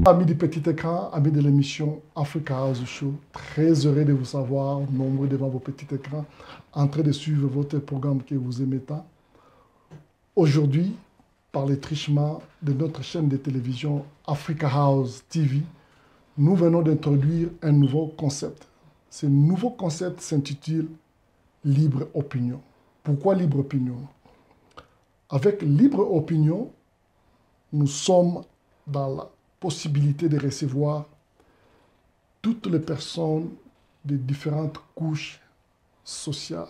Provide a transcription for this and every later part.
Amis du petit écran, amis de l'émission Africa House Show, très heureux de vous savoir, nombreux devant vos petits écrans, en train de suivre votre programme que vous aimez tant. Aujourd'hui, par les trichements de notre chaîne de télévision Africa House TV, nous venons d'introduire un nouveau concept. Ce nouveau concept s'intitule Libre Opinion. Pourquoi Libre Opinion? Avec Libre Opinion, nous sommes dans la possibilité de recevoir toutes les personnes de différentes couches sociales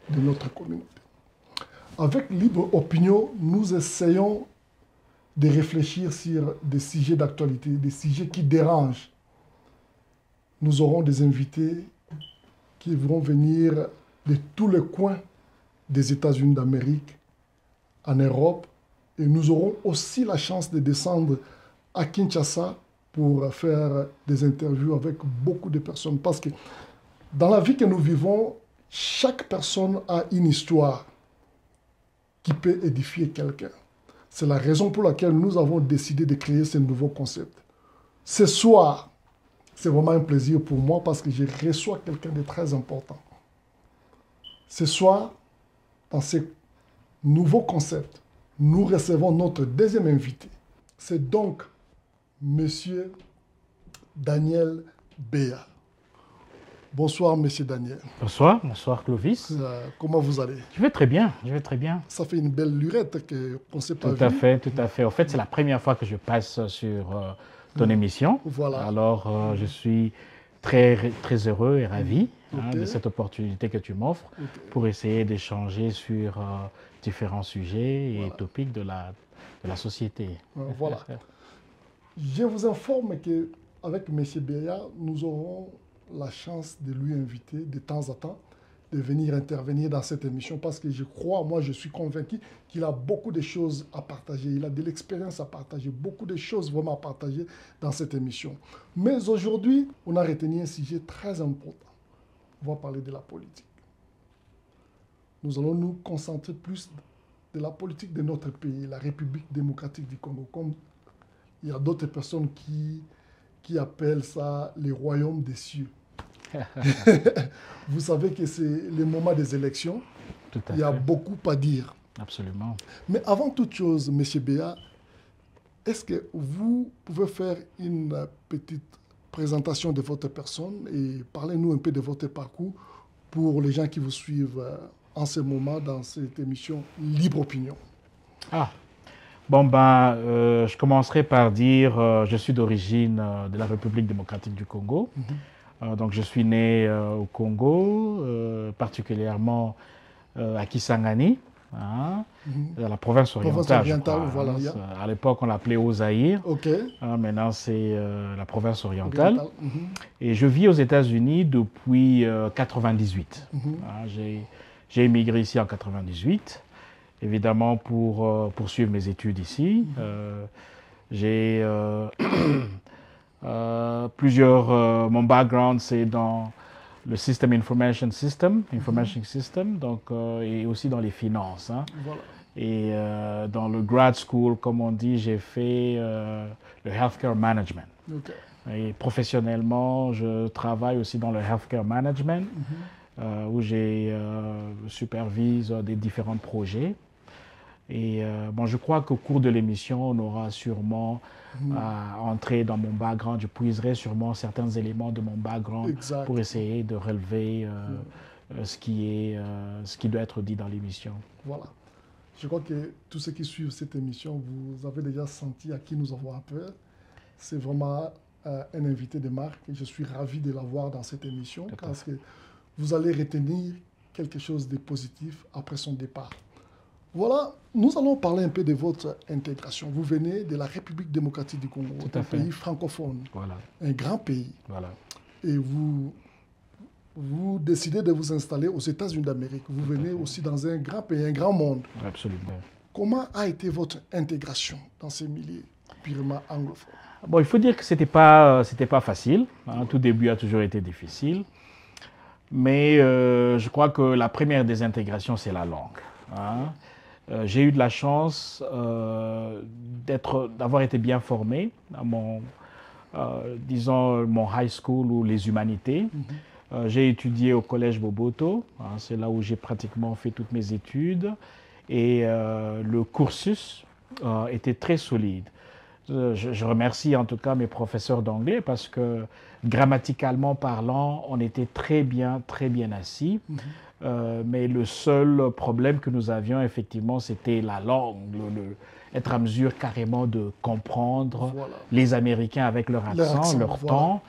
de notre communauté. Avec Libre Opinion, nous essayons de réfléchir sur des sujets d'actualité, des sujets qui dérangent. Nous aurons des invités qui vont venir de tous les coins des États-Unis d'Amérique, en Europe, et nous aurons aussi la chance de descendre à Kinshasa pour faire des interviews avec beaucoup de personnes. Parce que dans la vie que nous vivons, chaque personne a une histoire qui peut édifier quelqu'un. C'est la raison pour laquelle nous avons décidé de créer ce nouveau concept. Ce soir, c'est vraiment un plaisir pour moi parce que je reçois quelqu'un de très important. Ce soir, dans ce nouveau concept, nous recevons notre deuxième invité. C'est donc Monsieur Daniel Béa. Bonsoir, Monsieur Daniel. Bonsoir, bonsoir Clovis. Comment vous allez? Je vais très bien, je vais très bien. Ça fait une belle lurette qu'on ne s'est pas vu. Tout à fait, tout à fait. En fait, c'est la première fois que je passe sur ton émission. Voilà. Alors, je suis très heureux et ravi de cette opportunité que tu m'offres pour essayer d'échanger sur différents sujets et topics de la société. Voilà. Je vous informe qu'avec M. Béa, nous aurons la chance de lui inviter de temps en temps de venir intervenir dans cette émission parce que je crois, moi je suis convaincu qu'il a beaucoup de choses à partager, il a de l'expérience à partager, beaucoup de choses vraiment à partager dans cette émission. Mais aujourd'hui, on a retenu un sujet très important. On va parler de la politique. Nous allons nous concentrer plus de la politique de notre pays, la République démocratique du Congo, comme il y a d'autres personnes qui appellent ça les royaumes des cieux. Vous savez que c'est le moment des élections. Il y a beaucoup à dire. Absolument. Mais avant toute chose, M. Béa, est-ce que vous pouvez faire une petite présentation de votre personne et parlez-nous un peu de votre parcours pour les gens qui vous suivent en ce moment dans cette émission Libre Opinion? Bon, je commencerai par dire je suis d'origine de la République démocratique du Congo. Donc, je suis né au Congo, particulièrement à Kisangani, dans la province orientale. Voilà, à l'époque, on l'appelait Ozaïr. Maintenant, c'est la province orientale. Et je vis aux États-Unis depuis 1998. J'ai émigré ici en 1998. Évidemment, pour poursuivre mes études ici. J'ai mon background, c'est dans le System Information System, donc, et aussi dans les finances. Voilà. Et dans le grad school, comme on dit, j'ai fait le Healthcare Management. Et professionnellement, je travaille aussi dans le Healthcare Management, où j'ai supervise des différents projets. Et je crois qu'au cours de l'émission, on aura sûrement à entrer dans mon background. Je puiserai sûrement certains éléments de mon background pour essayer de relever ce qui doit être dit dans l'émission. Voilà. Je crois que tous ceux qui suivent cette émission, vous avez déjà senti à qui nous avons affaire. C'est vraiment un invité de marque. Je suis ravi de l'avoir dans cette émission parce que vous allez retenir quelque chose de positif après son départ. Voilà, nous allons parler un peu de votre intégration. Vous venez de la République démocratique du Congo, un pays francophone, un grand pays. Et vous vous décidez de vous installer aux États-Unis d'Amérique. Vous venez aussi dans un grand pays, un grand monde. Absolument. Comment a été votre intégration dans ces milieux purement anglophones? Bon, il faut dire que c'était pas facile. Hein. Tout début a toujours été difficile. Mais je crois que la première des intégrations, c'est la langue. Hein. J'ai eu de la chance d'avoir été bien formé à disons, mon high school ou les humanités. J'ai étudié au collège Boboto. Hein, c'est là où j'ai pratiquement fait toutes mes études. Et le cursus était très solide. Je remercie en tout cas mes professeurs d'anglais parce que grammaticalement parlant, on était très bien assis. Mais le seul problème que nous avions effectivement, c'était la langue, être à mesure carrément de comprendre les Américains avec leur accent, leur temps.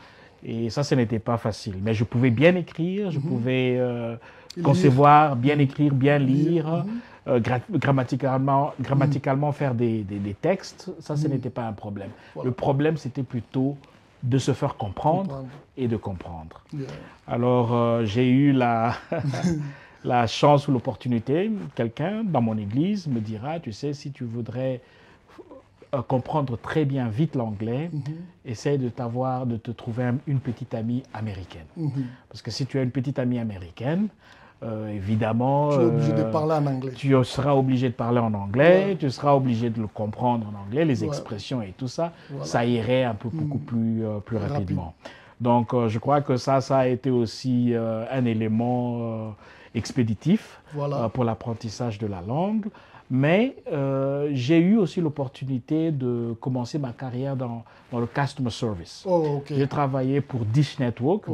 Et ça, ce n'était pas facile. Mais je pouvais bien écrire, je pouvais concevoir, bien écrire, bien lire. Grammaticalement faire des textes, ça, ce n'était pas un problème. Le problème, c'était plutôt de se faire comprendre et de comprendre. Alors, j'ai eu la chance ou l'opportunité, quelqu'un dans mon église me dira, tu sais, si tu voudrais comprendre très bien vite l'anglais, essaie de te trouver une petite amie américaine. Parce que si tu as une petite amie américaine, évidemment, tu es obligé de parler en anglais. Tu seras obligé de parler en anglais, tu seras obligé de le comprendre en anglais, les expressions et tout ça, ça irait un peu beaucoup plus rapidement. Donc, je crois que ça a été aussi un élément expéditif pour l'apprentissage de la langue. Mais j'ai eu aussi l'opportunité de commencer ma carrière dans le customer service. J'ai travaillé pour Dish Network,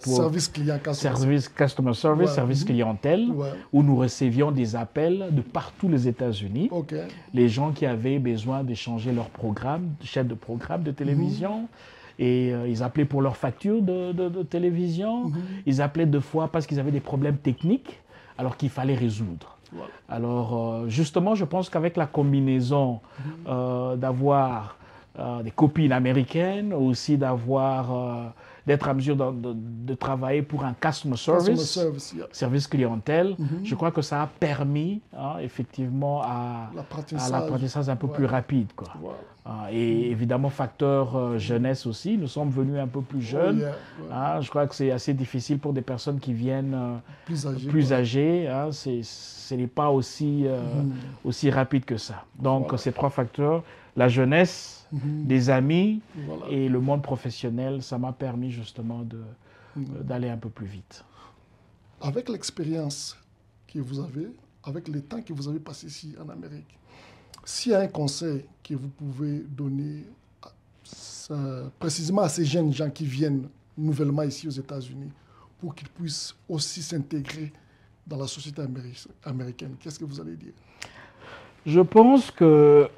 service client, customer service, service clientèle, où nous recevions des appels de partout les États-Unis. Les gens qui avaient besoin d'échanger leur programme, chef de programme de télévision. Et ils appelaient pour leur facture de télévision. Ils appelaient deux fois parce qu'ils avaient des problèmes techniques, alors qu'il fallait résoudre. Alors, justement, je pense qu'avec la combinaison d'avoir des copines américaines, aussi d'être à mesure de travailler pour un customer service, service clientèle, je crois que ça a permis effectivement à l'apprentissage un peu plus rapide, quoi. Et évidemment, facteur jeunesse aussi, nous sommes venus un peu plus jeunes. Je crois que c'est assez difficile pour des personnes qui viennent plus âgées. Ce n'est pas aussi rapide que ça. Donc, ces trois facteurs, la jeunesse, des amis et le monde professionnel, ça m'a permis justement d'aller un peu plus vite. Avec l'expérience que vous avez, avec le temps que vous avez passé ici en Amérique, s'il y a un conseil que vous pouvez donner précisément à ces jeunes gens qui viennent nouvellement ici aux États-Unis pour qu'ils puissent aussi s'intégrer dans la société américaine, qu'est-ce que vous allez dire? Je pense que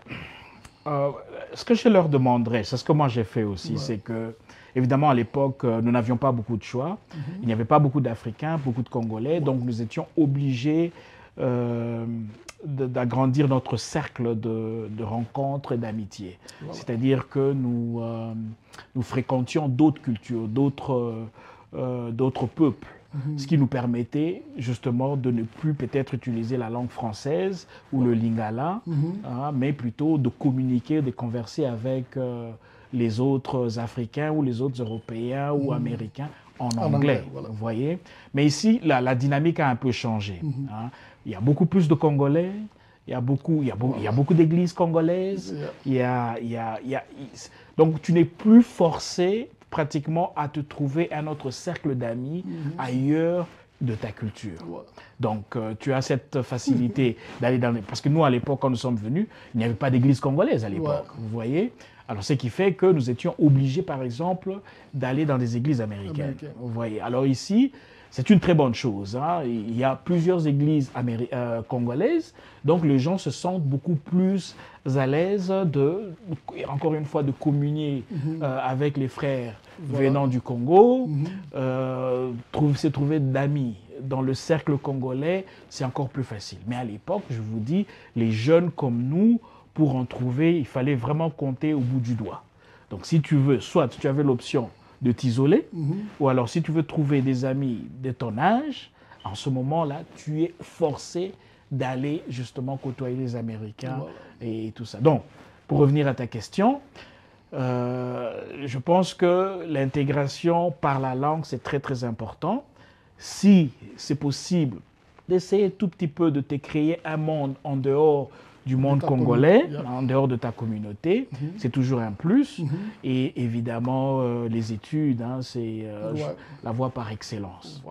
ce que je leur demanderais, c'est ce que moi j'ai fait aussi, c'est que, évidemment, à l'époque, nous n'avions pas beaucoup de choix. Il n'y avait pas beaucoup d'Africains, beaucoup de Congolais, donc nous étions obligés d'agrandir notre cercle de rencontres et d'amitié. C'est-à-dire que nous fréquentions d'autres cultures, d'autres peuples. Ce qui nous permettait justement de ne plus peut-être utiliser la langue française ou le lingala, mais plutôt de communiquer, de converser avec les autres Africains ou les autres Européens ou Américains en anglais, vous voyez. Mais ici, la dynamique a un peu changé. Il y a beaucoup plus de Congolais, il y a beaucoup d'églises congolaises, donc tu n'es plus forcé pratiquement à te trouver un autre cercle d'amis ailleurs de ta culture. Donc, tu as cette facilité d'aller dans les... Parce que nous, à l'époque, quand nous sommes venus, il n'y avait pas d'église congolaise à l'époque, vous voyez. Alors, ce qui fait que nous étions obligés, par exemple, d'aller dans des églises américaines, vous voyez. Alors ici, c'est une très bonne chose. Il y a plusieurs églises congolaises, donc les gens se sentent beaucoup plus à l'aise encore une fois, de communier avec les frères venant du Congo, se trouver d'amis dans le cercle congolais, c'est encore plus facile. Mais à l'époque, je vous dis, les jeunes comme nous, pour en trouver, il fallait vraiment compter au bout du doigt. Donc si tu veux, soit tu avais l'option de t'isoler, ou alors si tu veux trouver des amis de ton âge, en ce moment-là, tu es forcé d'aller justement côtoyer les Américains et tout ça. Donc, pour revenir à ta question, je pense que l'intégration par la langue, c'est très très important. Si c'est possible d'essayer tout petit peu de te créer un monde en dehors du monde congolais, en dehors de ta communauté, c'est toujours un plus. Et évidemment, les études, hein, c'est la voie par excellence.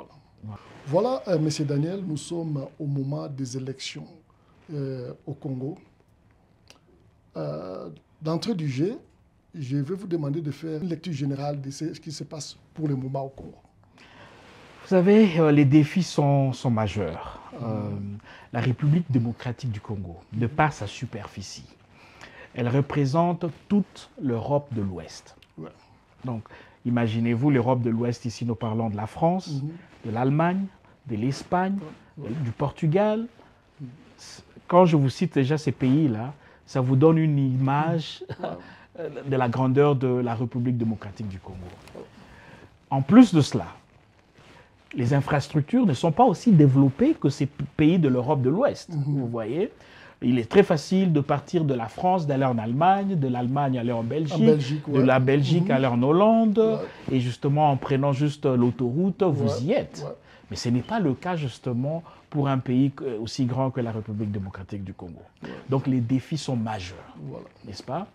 Voilà, Monsieur Daniel, nous sommes au moment des élections au Congo. D'entrée du jeu, je vais vous demander de faire une lecture générale de ce qui se passe pour le moment au Congo. Vous savez, les défis sont majeurs. La République démocratique du Congo, de par sa superficie, elle représente toute l'Europe de l'Ouest. Donc, imaginez-vous l'Europe de l'Ouest, ici nous parlons de la France, de l'Allemagne, de l'Espagne, du Portugal. Quand je vous cite déjà ces pays-là, ça vous donne une image de la grandeur de la République démocratique du Congo. En plus de cela, les infrastructures ne sont pas aussi développées que ces pays de l'Europe de l'Ouest. Vous voyez, il est très facile de partir de la France, d'aller en Allemagne, de l'Allemagne aller en Belgique, de la Belgique aller en Hollande, et justement en prenant juste l'autoroute, vous y êtes. Mais ce n'est pas le cas justement pour un pays aussi grand que la République démocratique du Congo. Donc les défis sont majeurs, n'est-ce pas?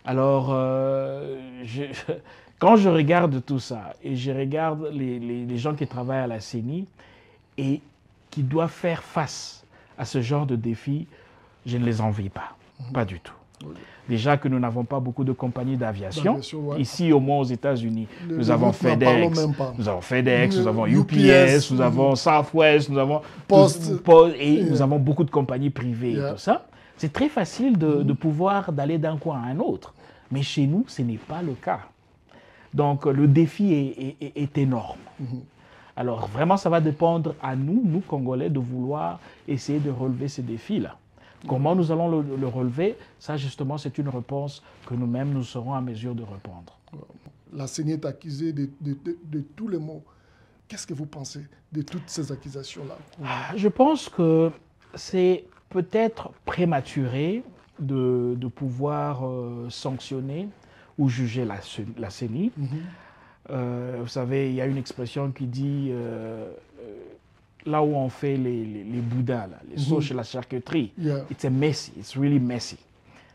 Alors, quand je regarde tout ça, et je regarde les gens qui travaillent à la CENI, et qui doivent faire face à ce genre de défis, je ne les envie pas, pas du tout. Déjà que nous n'avons pas beaucoup de compagnies d'aviation. Ici, au moins aux États-Unis, nous avons FedEx, nous avons UPS, nous avons Southwest, nous avons Post, et nous avons beaucoup de compagnies privées et tout ça. C'est très facile de pouvoir d'aller d'un coin à un autre. Mais chez nous, ce n'est pas le cas. Donc, le défi est énorme. Alors, vraiment, ça va dépendre à nous, nous Congolais, de vouloir essayer de relever ces défis-là. Comment nous allons le relever? Ça, justement, c'est une réponse que nous-mêmes, nous serons en mesure de répondre. La CENI est accusée de tous les maux. Qu'est-ce que vous pensez de toutes ces accusations-là? Je pense que c'est peut-être prématuré de pouvoir sanctionner ou juger la CENI. Vous savez, il y a une expression qui dit là où on fait les bouddhas, là, les sauces chez la charcuterie, it's really messy.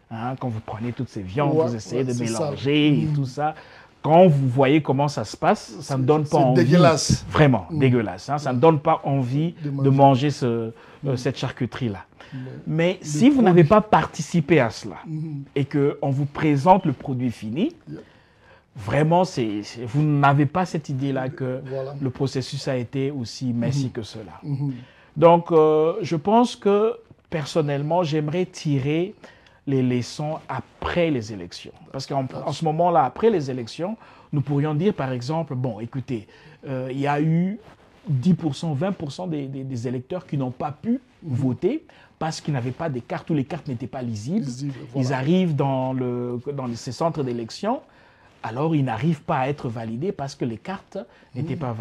Hein, quand vous prenez toutes ces viandes, vous essayez de mélanger et tout ça. Quand vous voyez comment ça se passe, ça ne donne pas envie. Dégueulasse. Vraiment, dégueulasse. Hein, ça ne donne pas envie de manger cette charcuterie-là. Mais si vous n'avez pas participé à cela et qu'on vous présente le produit fini, vraiment, vous n'avez pas cette idée-là que le processus a été aussi messy que cela. Donc, je pense que, personnellement, j'aimerais tirer les leçons après les élections. Parce qu'en ce moment-là, après les élections, nous pourrions dire, par exemple, bon, écoutez, il y a eu 10%, 20% des électeurs qui n'ont pas pu voter parce qu'ils n'avaient pas des cartes ou les cartes n'étaient pas lisibles. Ils arrivent dans ces centres d'élection. Alors, ils n'arrivent pas à être validés parce que les cartes n'étaient pas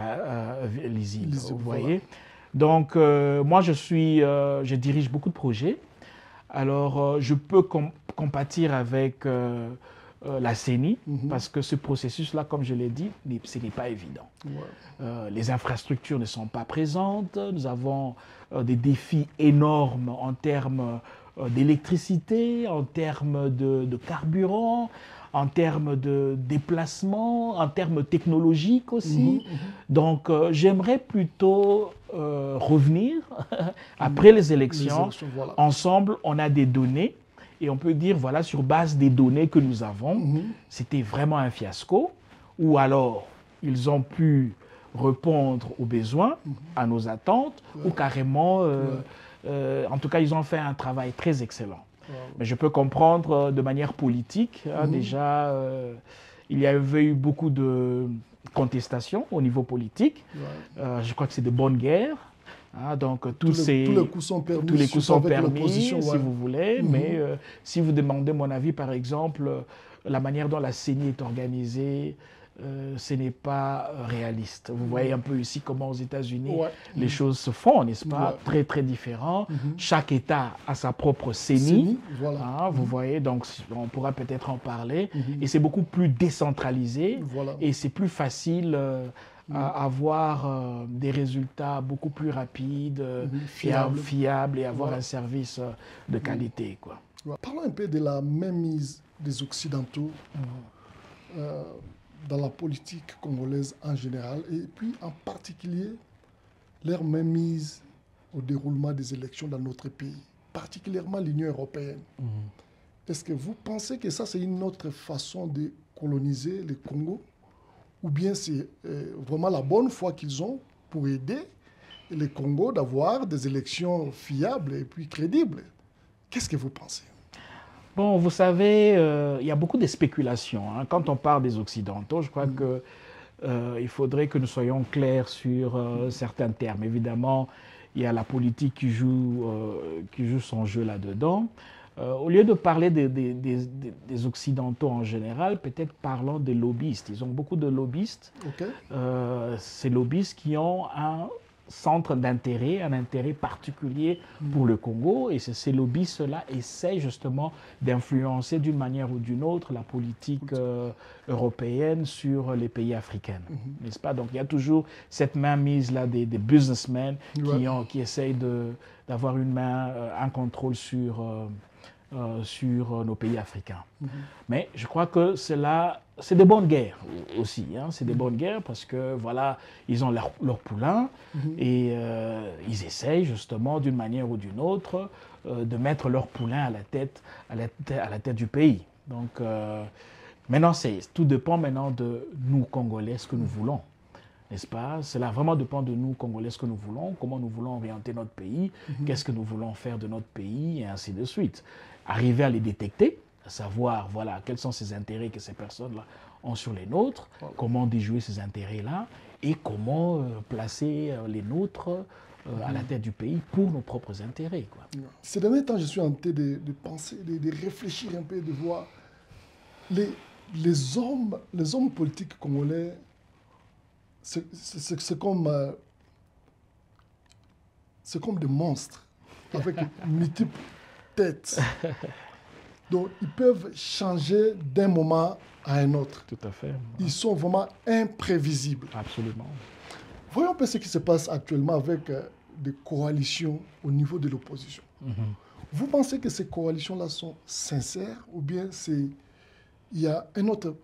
lisibles, vous voyez. Donc, moi, je dirige beaucoup de projets. Alors, je peux compatir avec la CENI parce que ce processus-là, comme je l'ai dit, ce n'est pas évident. Les infrastructures ne sont pas présentes. Nous avons des défis énormes en termes d'électricité, en termes de carburant, en termes de déplacement, en termes technologiques aussi. Donc, j'aimerais plutôt revenir après les élections. Ensemble, on a des données et on peut dire, voilà, sur base des données que nous avons, c'était vraiment un fiasco. Ou alors, ils ont pu répondre aux besoins, à nos attentes, ou carrément, en tout cas, ils ont fait un travail très excellent. Mais je peux comprendre de manière politique, hein, déjà, il y avait eu beaucoup de contestations au niveau politique. Je crois que c'est de bonnes guerres. Hein, donc, tous les coups sont permis, si vous voulez. Mais si vous demandez mon avis, par exemple, la manière dont la CENI est organisée, ce n'est pas réaliste. Vous voyez un peu ici comment aux États-Unis les choses se font, n'est-ce pas? Très, très différent. Chaque État a sa propre CENI. Vous voyez, donc on pourra peut-être en parler. Et c'est beaucoup plus décentralisé et c'est plus facile à avoir des résultats beaucoup plus rapides, fiables et avoir un service de qualité, quoi. Parlons un peu de la mainmise des Occidentaux dans la politique congolaise en général, et puis en particulier leur mainmise au déroulement des élections dans notre pays, particulièrement l'Union européenne. Est-ce que vous pensez que ça, c'est une autre façon de coloniser le Congo, ou bien c'est vraiment la bonne foi qu'ils ont pour aider le Congo d'avoir des élections fiables et puis crédibles? Qu'est-ce que vous pensez? Bon, vous savez, il y a beaucoup de spéculations. Quand on parle des Occidentaux, je crois qu'il faudrait que nous soyons clairs sur certains termes. Évidemment, il y a la politique qui joue son jeu là-dedans. Au lieu de parler des Occidentaux en général, peut-être parlons des lobbyistes. Ils ont beaucoup de lobbyistes. Ces lobbyistes qui ont un centre d'intérêt, un intérêt particulier pour le Congo, et ces lobbyistes-là essaient justement d'influencer d'une manière ou d'une autre la politique européenne sur les pays africains, n'est-ce pas? Donc il y a toujours cette mainmise-là des businessmen qui essayent d'avoir une main, un contrôle sur nos pays africains. Mais je crois que c'est des bonnes guerres aussi. C'est des bonnes guerres parce que voilà, ils ont leur poulain et ils essayent justement d'une manière ou d'une autre de mettre leur poulain à la tête du pays. Donc maintenant, tout dépend maintenant de nous, Congolais, ce que nous voulons. N'est-ce pas? Cela vraiment dépend de nous, Congolais, ce que nous voulons, comment nous voulons orienter notre pays, qu'est-ce que nous voulons faire de notre pays, et ainsi de suite. Arriver à les détecter, à savoir voilà, quels sont ces intérêts que ces personnes-là ont sur les nôtres, comment déjouer ces intérêts-là, et comment placer les nôtres à la tête du pays pour nos propres intérêts, quoi. Ces derniers temps, je suis en train de penser, de réfléchir un peu, de voir les hommes politiques congolais. C'est comme des monstres avec multiples têtes. Donc, ils peuvent changer d'un moment à un autre. Tout à fait. Ils sont vraiment imprévisibles. Absolument. Voyons un peu ce qui se passe actuellement avec des coalitions au niveau de l'opposition. Vous pensez que ces coalitions-là sont sincères ou bien il y a un autre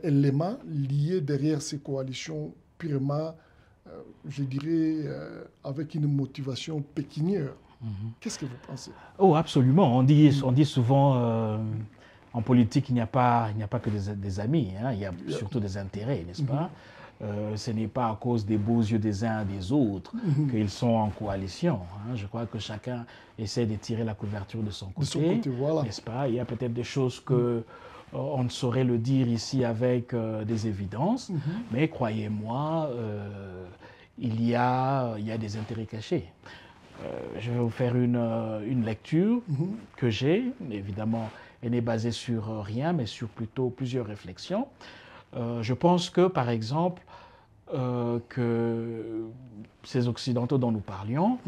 élément lié derrière ces coalitions purement, je dirais, avec une motivation pécuniaire? Qu'est-ce que vous pensez? Oh, absolument. On dit souvent, en politique, il n'y a pas que des amis, il y a surtout des intérêts, n'est-ce pas? Ce n'est pas à cause des beaux yeux des uns et des autres qu'ils sont en coalition. Je crois que chacun essaie de tirer la couverture de son côté, voilà. N'est-ce pas? Il y a peut-être des choses que on ne saurait le dire ici avec des évidences, mais croyez-moi, il y a des intérêts cachés. Je vais vous faire une lecture que j'ai, évidemment, elle n'est basée sur rien, mais sur plutôt plusieurs réflexions. Je pense que, par exemple, que ces Occidentaux dont nous parlions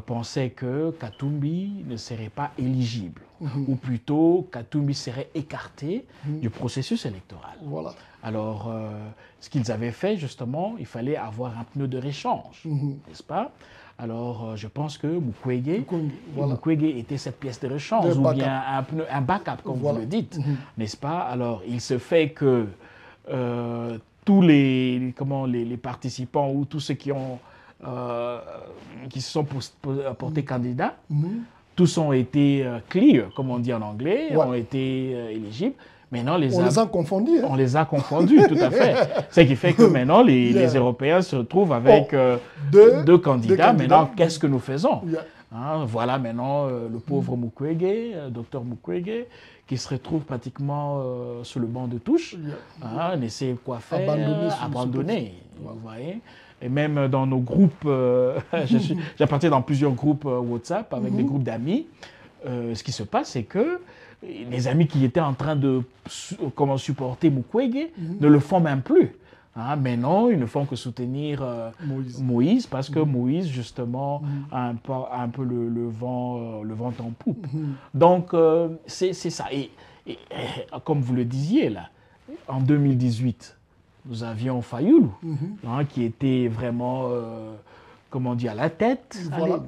pensaient que Katumbi ne serait pas éligible, ou plutôt Katumbi serait écarté du processus électoral. Voilà. Alors, ce qu'ils avaient fait, justement, il fallait avoir un pneu de réchange, n'est-ce pas? Alors, je pense que Mukwege était cette pièce de rechange, ou bien un backup, comme vous le dites, n'est-ce pas? Alors, il se fait que tous les participants ou tous ceux qui se sont portés candidats, tous ont été clear, comme on dit en anglais, ont été éligibles. Maintenant, on les a confondus. On les a confondus, tout à fait. Ce qui fait que maintenant, les Européens se retrouvent avec deux candidats. Maintenant, qu'est-ce que nous faisons? Voilà maintenant le pauvre Mukwege, docteur Mukwege, qui se retrouve pratiquement sur le banc de touche, ne sait quoi faire, abandonné, vous voyez. Et même dans nos groupes, j'appartiens dans plusieurs groupes WhatsApp avec des groupes d'amis, ce qui se passe, c'est que les amis qui étaient en train de supporter Mukwege ne le font même plus. Hein, mais non, ils ne font que soutenir Moïse parce que Moïse, justement, a un peu le vent en poupe. Donc, c'est ça. Et comme vous le disiez, là, en 2018, nous avions Fayoulou, hein, qui était vraiment, comment on dit, à la tête. Voilà. Allez,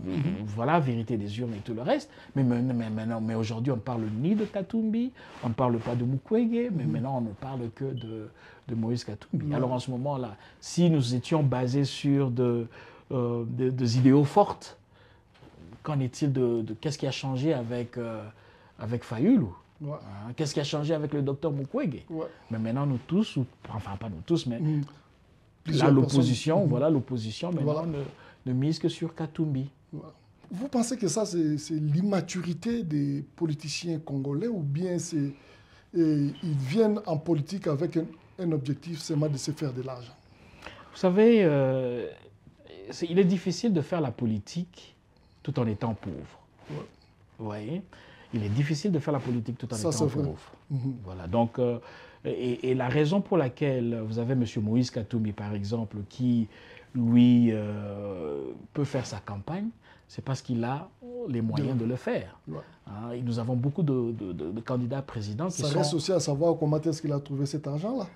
voilà, vérité des urnes et tout le reste. Mais aujourd'hui, on ne parle ni de Katumbi, on ne parle pas de Mukwege, mais maintenant, on ne parle que de Moïse Katumbi. Alors, en ce moment-là, si nous étions basés sur des idéaux fortes, qu'en est-il de qu'est-ce qui a changé avec Fayoulou? Ouais. Hein, qu'est-ce qui a changé avec le docteur Mukwege? Ouais. Mais maintenant, nous tous, enfin pas nous tous, mais là, l'opposition, voilà, l'opposition maintenant ne mise que sur Katumbi. Ouais. Vous pensez que ça, c'est l'immaturité des politiciens congolais ou bien ils viennent en politique avec un objectif, c'est de se faire de l'argent? Vous savez, il est difficile de faire la politique tout en étant pauvre. Ouais. Vous voyez? Il est difficile de faire la politique tout en étant pauvre. Voilà. Donc, et la raison pour laquelle vous avez M. Moïse Katumbi, par exemple, qui, lui, peut faire sa campagne, c'est parce qu'il a les moyens de le faire. Ouais. Hein, et nous avons beaucoup de candidats présidents qui Ça reste aussi à savoir comment est-ce qu'il a trouvé cet argent-là.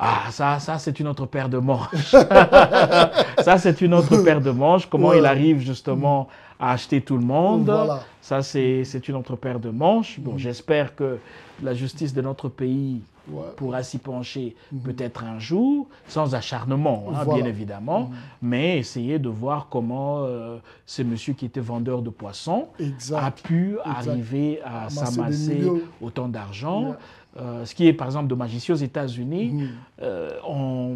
Ah, ça c'est une autre paire de manches. Ça, c'est une autre paire de manches. Comment il arrive justement à acheter tout le monde. Voilà. Ça, c'est une autre paire de manches. Bon, j'espère que la justice de notre pays pourra s'y pencher peut-être un jour, sans acharnement, hein, bien évidemment, mais essayer de voir comment ce monsieur qui était vendeur de poissons a pu arriver à s'amasser autant d'argent. Ce qui est par exemple dommage ici aux États-Unis,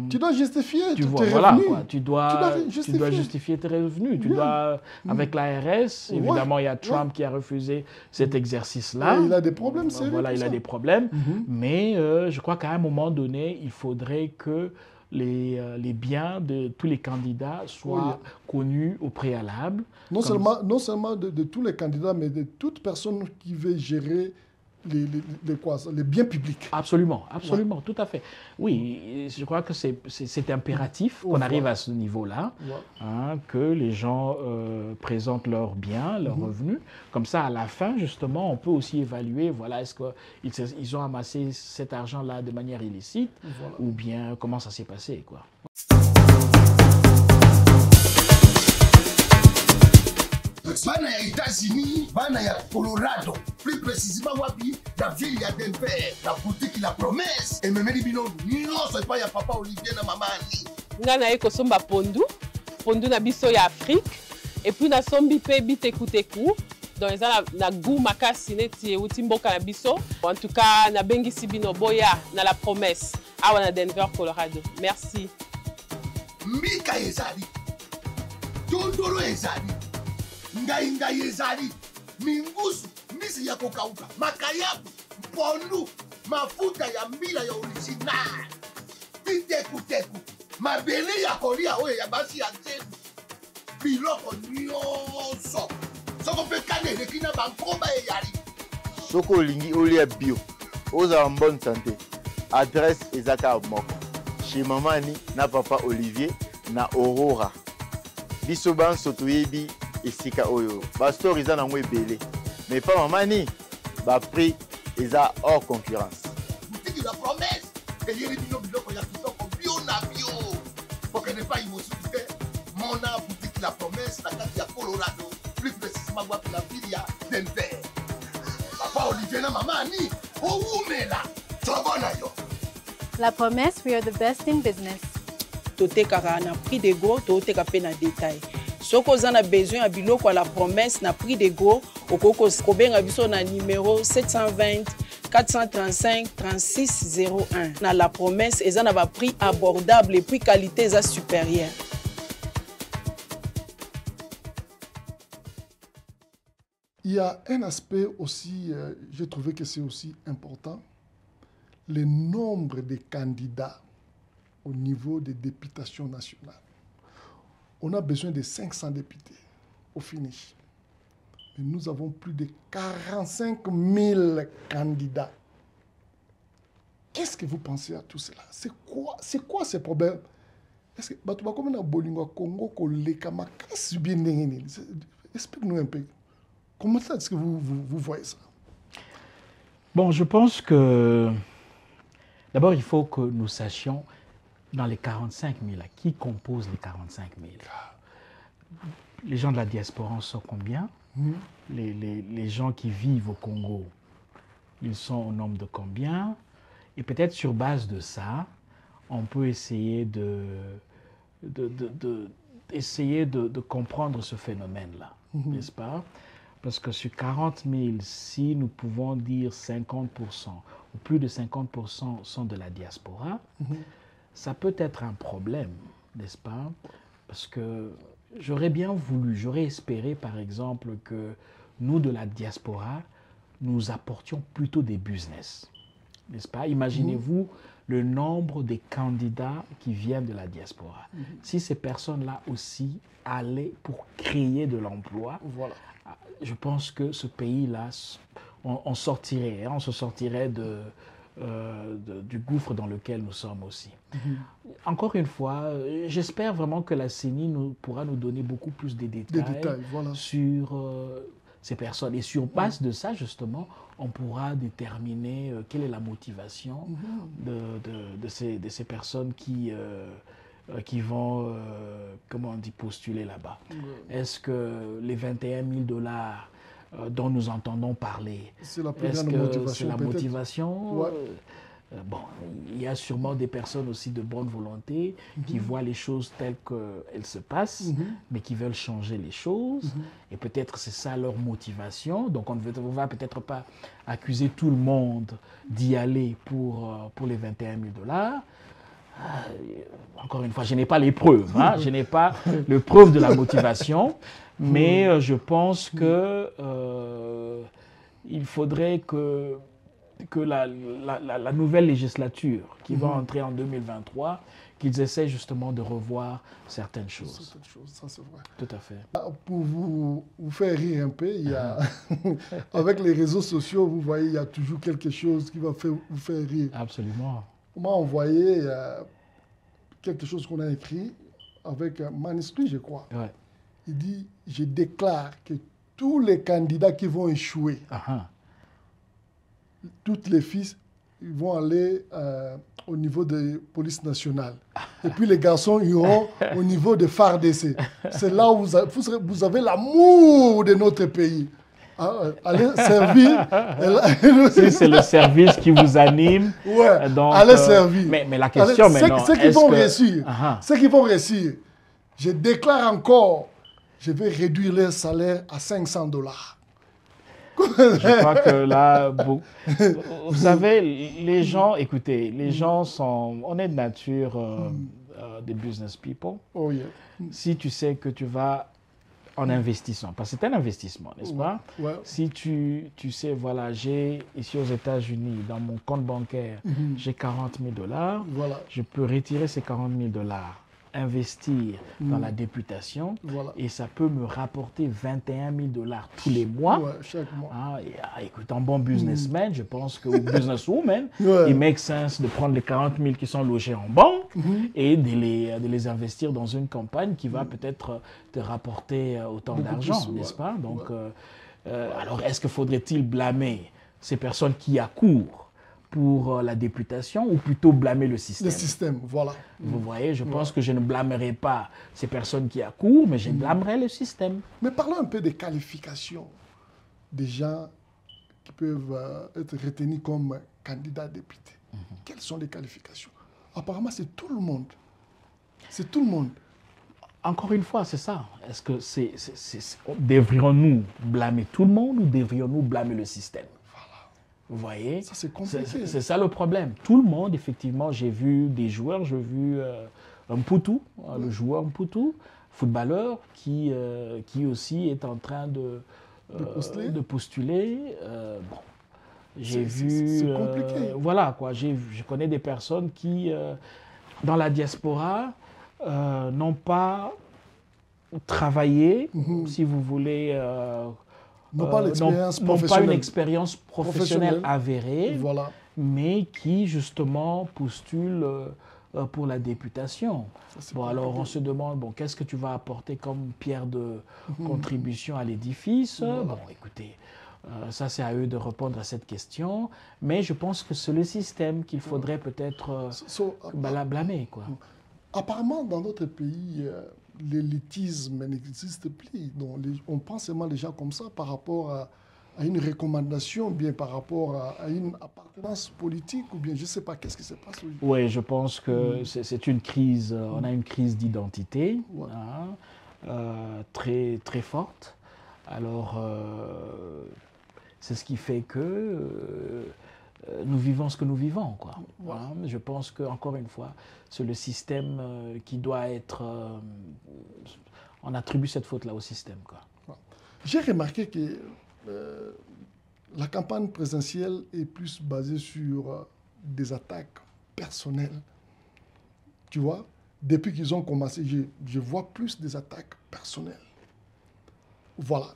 tu dois justifier tes revenus. Quoi, tu dois justifier tes revenus. Tu dois, avec l'ARS, évidemment, il y a Trump qui a refusé cet exercice-là. Il a des problèmes, c'est voilà, il a des problèmes. Mais je crois qu'à un moment donné, il faudrait que les biens de tous les candidats soient connus au préalable. Non seulement de tous les candidats, mais de toute personne qui veut gérer les biens publics. Absolument, absolument, tout à fait. Oui, je crois que c'est impératif qu'on arrive à ce niveau-là, hein, que les gens présentent leurs biens, leurs revenus. Comme ça, à la fin, justement, on peut aussi évaluer, voilà, est-ce qu'ils ont amassé cet argent-là de manière illicite ou bien comment ça s'est passé, quoi. Bana ya États-Unis, bana ya Colorado, plus précisément wapi, la ville ya Denver, la boutique La Promesse, et même bino non c'est pas ya papa Olivier na maman Ali. Ngana eko somba pondu na biso ya Afrique, et puis na sombi pe bitekuteku, donc eza na goût makasi neti euti mboka na biso. En tout cas, na bengisi bino boya na La Promesse, awa na Denver, Colorado. Merci. Mika ezali, tondolo ezali. Ngai ezali, mingusu, misi ya kokauka, makayabu, pondu, mafuta ya mbila ya original, bitekuteku, mabele ya kolia oye ya basi ya nzelu, biloko nyonso. Soko pe kanele kina bankomba eyali. Soko olingi olia bio, oza en bonne santé. Adresse ezaka moko. Chez Mamani na papa Olivier na Aurora. Biso ban sotoyebi esika oyo. Ba store eza nango ebele. Mais pas Mamani, ba prix eza hors concurrence. Boutique La Promesse, eyeli bino biloko ya kitoko bio na bio. Pour que ne pas y mosuke, mon boutique La Promesse na kati ya Colorado, plus précisément wapi la ville ya Denver. Papa Olivier na Mamani, oumela, tobona yo. La Promesse, we are the best in business. Totekaka na prix de gros, toteka pe na détail. Soko oza na besoin ya biloko La Promesse na prix de gros, okoko kobenga biso na numéro 720 435 3601. Na La Promesse, eza na ba prix abordable et puis qualité eza supérieure. Il y a un aspect aussi, j'ai trouvé que c'est aussi important, le nombre de candidats au niveau des députations nationales. On a besoin de 500 députés au finish. Mais nous avons plus de 45 000 candidats. Qu'est-ce que vous pensez à tout cela? C'est quoi ces problèmes? Est-ce que comme Bolingo Congo explique-nous un peu. Comment est-ce que vous voyez ça? Bon, je pense que d'abord, il faut que nous sachions dans les 45 000, qui compose les 45 000? Les gens de la diaspora sont combien? Les gens qui vivent au Congo, ils sont au nombre de combien? Et peut-être sur base de ça, on peut essayer de comprendre ce phénomène-là, n'est-ce pas? Parce que sur 40 000, si nous pouvons dire 50% ou plus de 50% sont de la diaspora, ça peut être un problème, n'est-ce pas? Parce que j'aurais bien voulu, j'aurais espéré par exemple que nous de la diaspora, nous apportions plutôt des business, n'est-ce pas? Imaginez-vous le nombre de candidats qui viennent de la diaspora. Si ces personnes-là aussi allaient pour créer de l'emploi, voilà, je pense que ce pays-là, on se sortirait du gouffre dans lequel nous sommes aussi. Encore une fois, j'espère vraiment que la CENI pourra nous donner beaucoup plus de détails, voilà, sur ces personnes. Et sur base de ça, justement, on pourra déterminer quelle est la motivation de ces personnes qui vont, comment on dit, postuler là-bas. Est-ce que les 21 000 $ dont nous entendons parler, est-ce que c'est la motivation? Bon, il y a sûrement des personnes aussi de bonne volonté qui voient les choses telles qu'elles se passent, mais qui veulent changer les choses. Et peut-être c'est ça leur motivation. Donc on ne va peut-être pas accuser tout le monde d'y aller pour les 21 000 $. Encore une fois, je n'ai pas les preuves, hein, je n'ai pas les preuves de la motivation, mais je pense que il faudrait que la nouvelle législature qui va entrer en 2023, qu'ils essaient justement de revoir certaines choses. Ça, c'est vrai. Tout à fait. Pour vous faire rire un peu, il y a, avec les réseaux sociaux, vous voyez, il y a toujours quelque chose qui va vous faire rire. Absolument. On m'a envoyé quelque chose qu'on a écrit avec un manuscrit, je crois. Ouais. Il dit, je déclare que tous les candidats qui vont échouer, toutes les filles, ils vont aller au niveau de police nationale. Et puis les garçons iront au niveau de FARDC. C'est là où vous avez l'amour de notre pays. Allez servir. Si c'est le service qui vous anime. Ouais, donc, allez servir. Mais la question maintenant, ceux qui vont réussir, ceux qui vont réussir, je déclare encore, je vais réduire leur salaire à 500 $. Je crois que là, vous savez, les gens, écoutez, les gens sont, on est de nature des business people. Oh yeah. Si tu sais que tu vas en investissant, parce que c'est un investissement, n'est-ce pas? Si tu sais, voilà, j'ai ici aux États-Unis, dans mon compte bancaire, j'ai 40 000 $, voilà, je peux retirer ces 40 000 $, investir dans la députation, et ça peut me rapporter 21 000 $ tous les mois. Chaque mois. Écoute, un bon businessman, je pense que, ou businesswoman, il make sense de prendre les 40 000 qui sont logés en banque et de les investir dans une campagne qui va peut-être te rapporter autant d'argent, n'est-ce pas? Donc, alors, est-ce que faudrait-il blâmer ces personnes qui accourent pour la députation ou plutôt blâmer le système? Le système, voilà. Vous voyez, je pense que je ne blâmerai pas ces personnes qui accourent, mais je blâmerai le système. Mais parlons un peu des qualifications des gens qui peuvent être retenus comme candidats députés. Quelles sont les qualifications? Apparemment, c'est tout le monde. C'est tout le monde. Encore une fois, c'est ça. Est-ce que devrions-nous blâmer tout le monde ou devrions-nous blâmer le système? Vous voyez, c'est compliqué. C'est ça le problème. Tout le monde, effectivement, j'ai vu des joueurs, j'ai vu Mputu, le joueur Mputu, footballeur, qui aussi est en train de postuler. Bon, j'ai vu... C'est compliqué. Voilà, quoi. Je connais des personnes qui, dans la diaspora, n'ont pas travaillé, si vous voulez... n'ont pas une expérience professionnelle avérée, voilà. mais qui justement postulent pour la députation. Bon, alors on se demande, bon, qu'est-ce que tu vas apporter comme pierre de contribution à l'édifice? Voilà. Bon, écoutez, ça c'est à eux de répondre à cette question, mais je pense que c'est le système qu'il faudrait peut-être blâmer, quoi. Apparemment, dans notre pays, l'élitisme n'existe plus. Donc, on pense seulement les gens comme ça par rapport à une recommandation, bien par rapport à une appartenance politique, ou bien je ne sais pas, qu'est-ce qui se passe aujourd'hui? Oui, je pense que c'est une crise, on a une crise d'identité très, très forte. Alors, c'est ce qui fait que nous vivons ce que nous vivons, quoi. Voilà. Je pense qu'encore une fois, c'est le système qui doit être... on attribue cette faute-là au système, quoi. J'ai remarqué que la campagne présidentielle est plus basée sur des attaques personnelles. Tu vois, depuis qu'ils ont commencé, je vois plus des attaques personnelles. Voilà.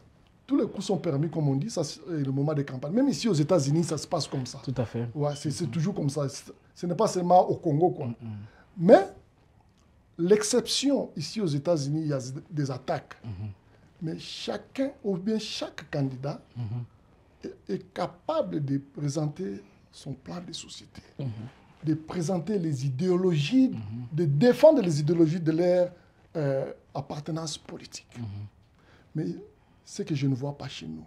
Tous les coups sont permis, comme on dit, ça c'est le moment des campagnes. Même ici aux États-Unis, ça se passe comme ça. Tout à fait. Ouais, c'est toujours comme ça. Ce n'est pas seulement au Congo, quoi. Mais l'exception, ici aux États-Unis, il y a des attaques. Mais chacun, ou bien chaque candidat, est capable de présenter son plan de société, de présenter les idéologies, de défendre les idéologies de leur appartenance politique. Mais ce que je ne vois pas chez nous,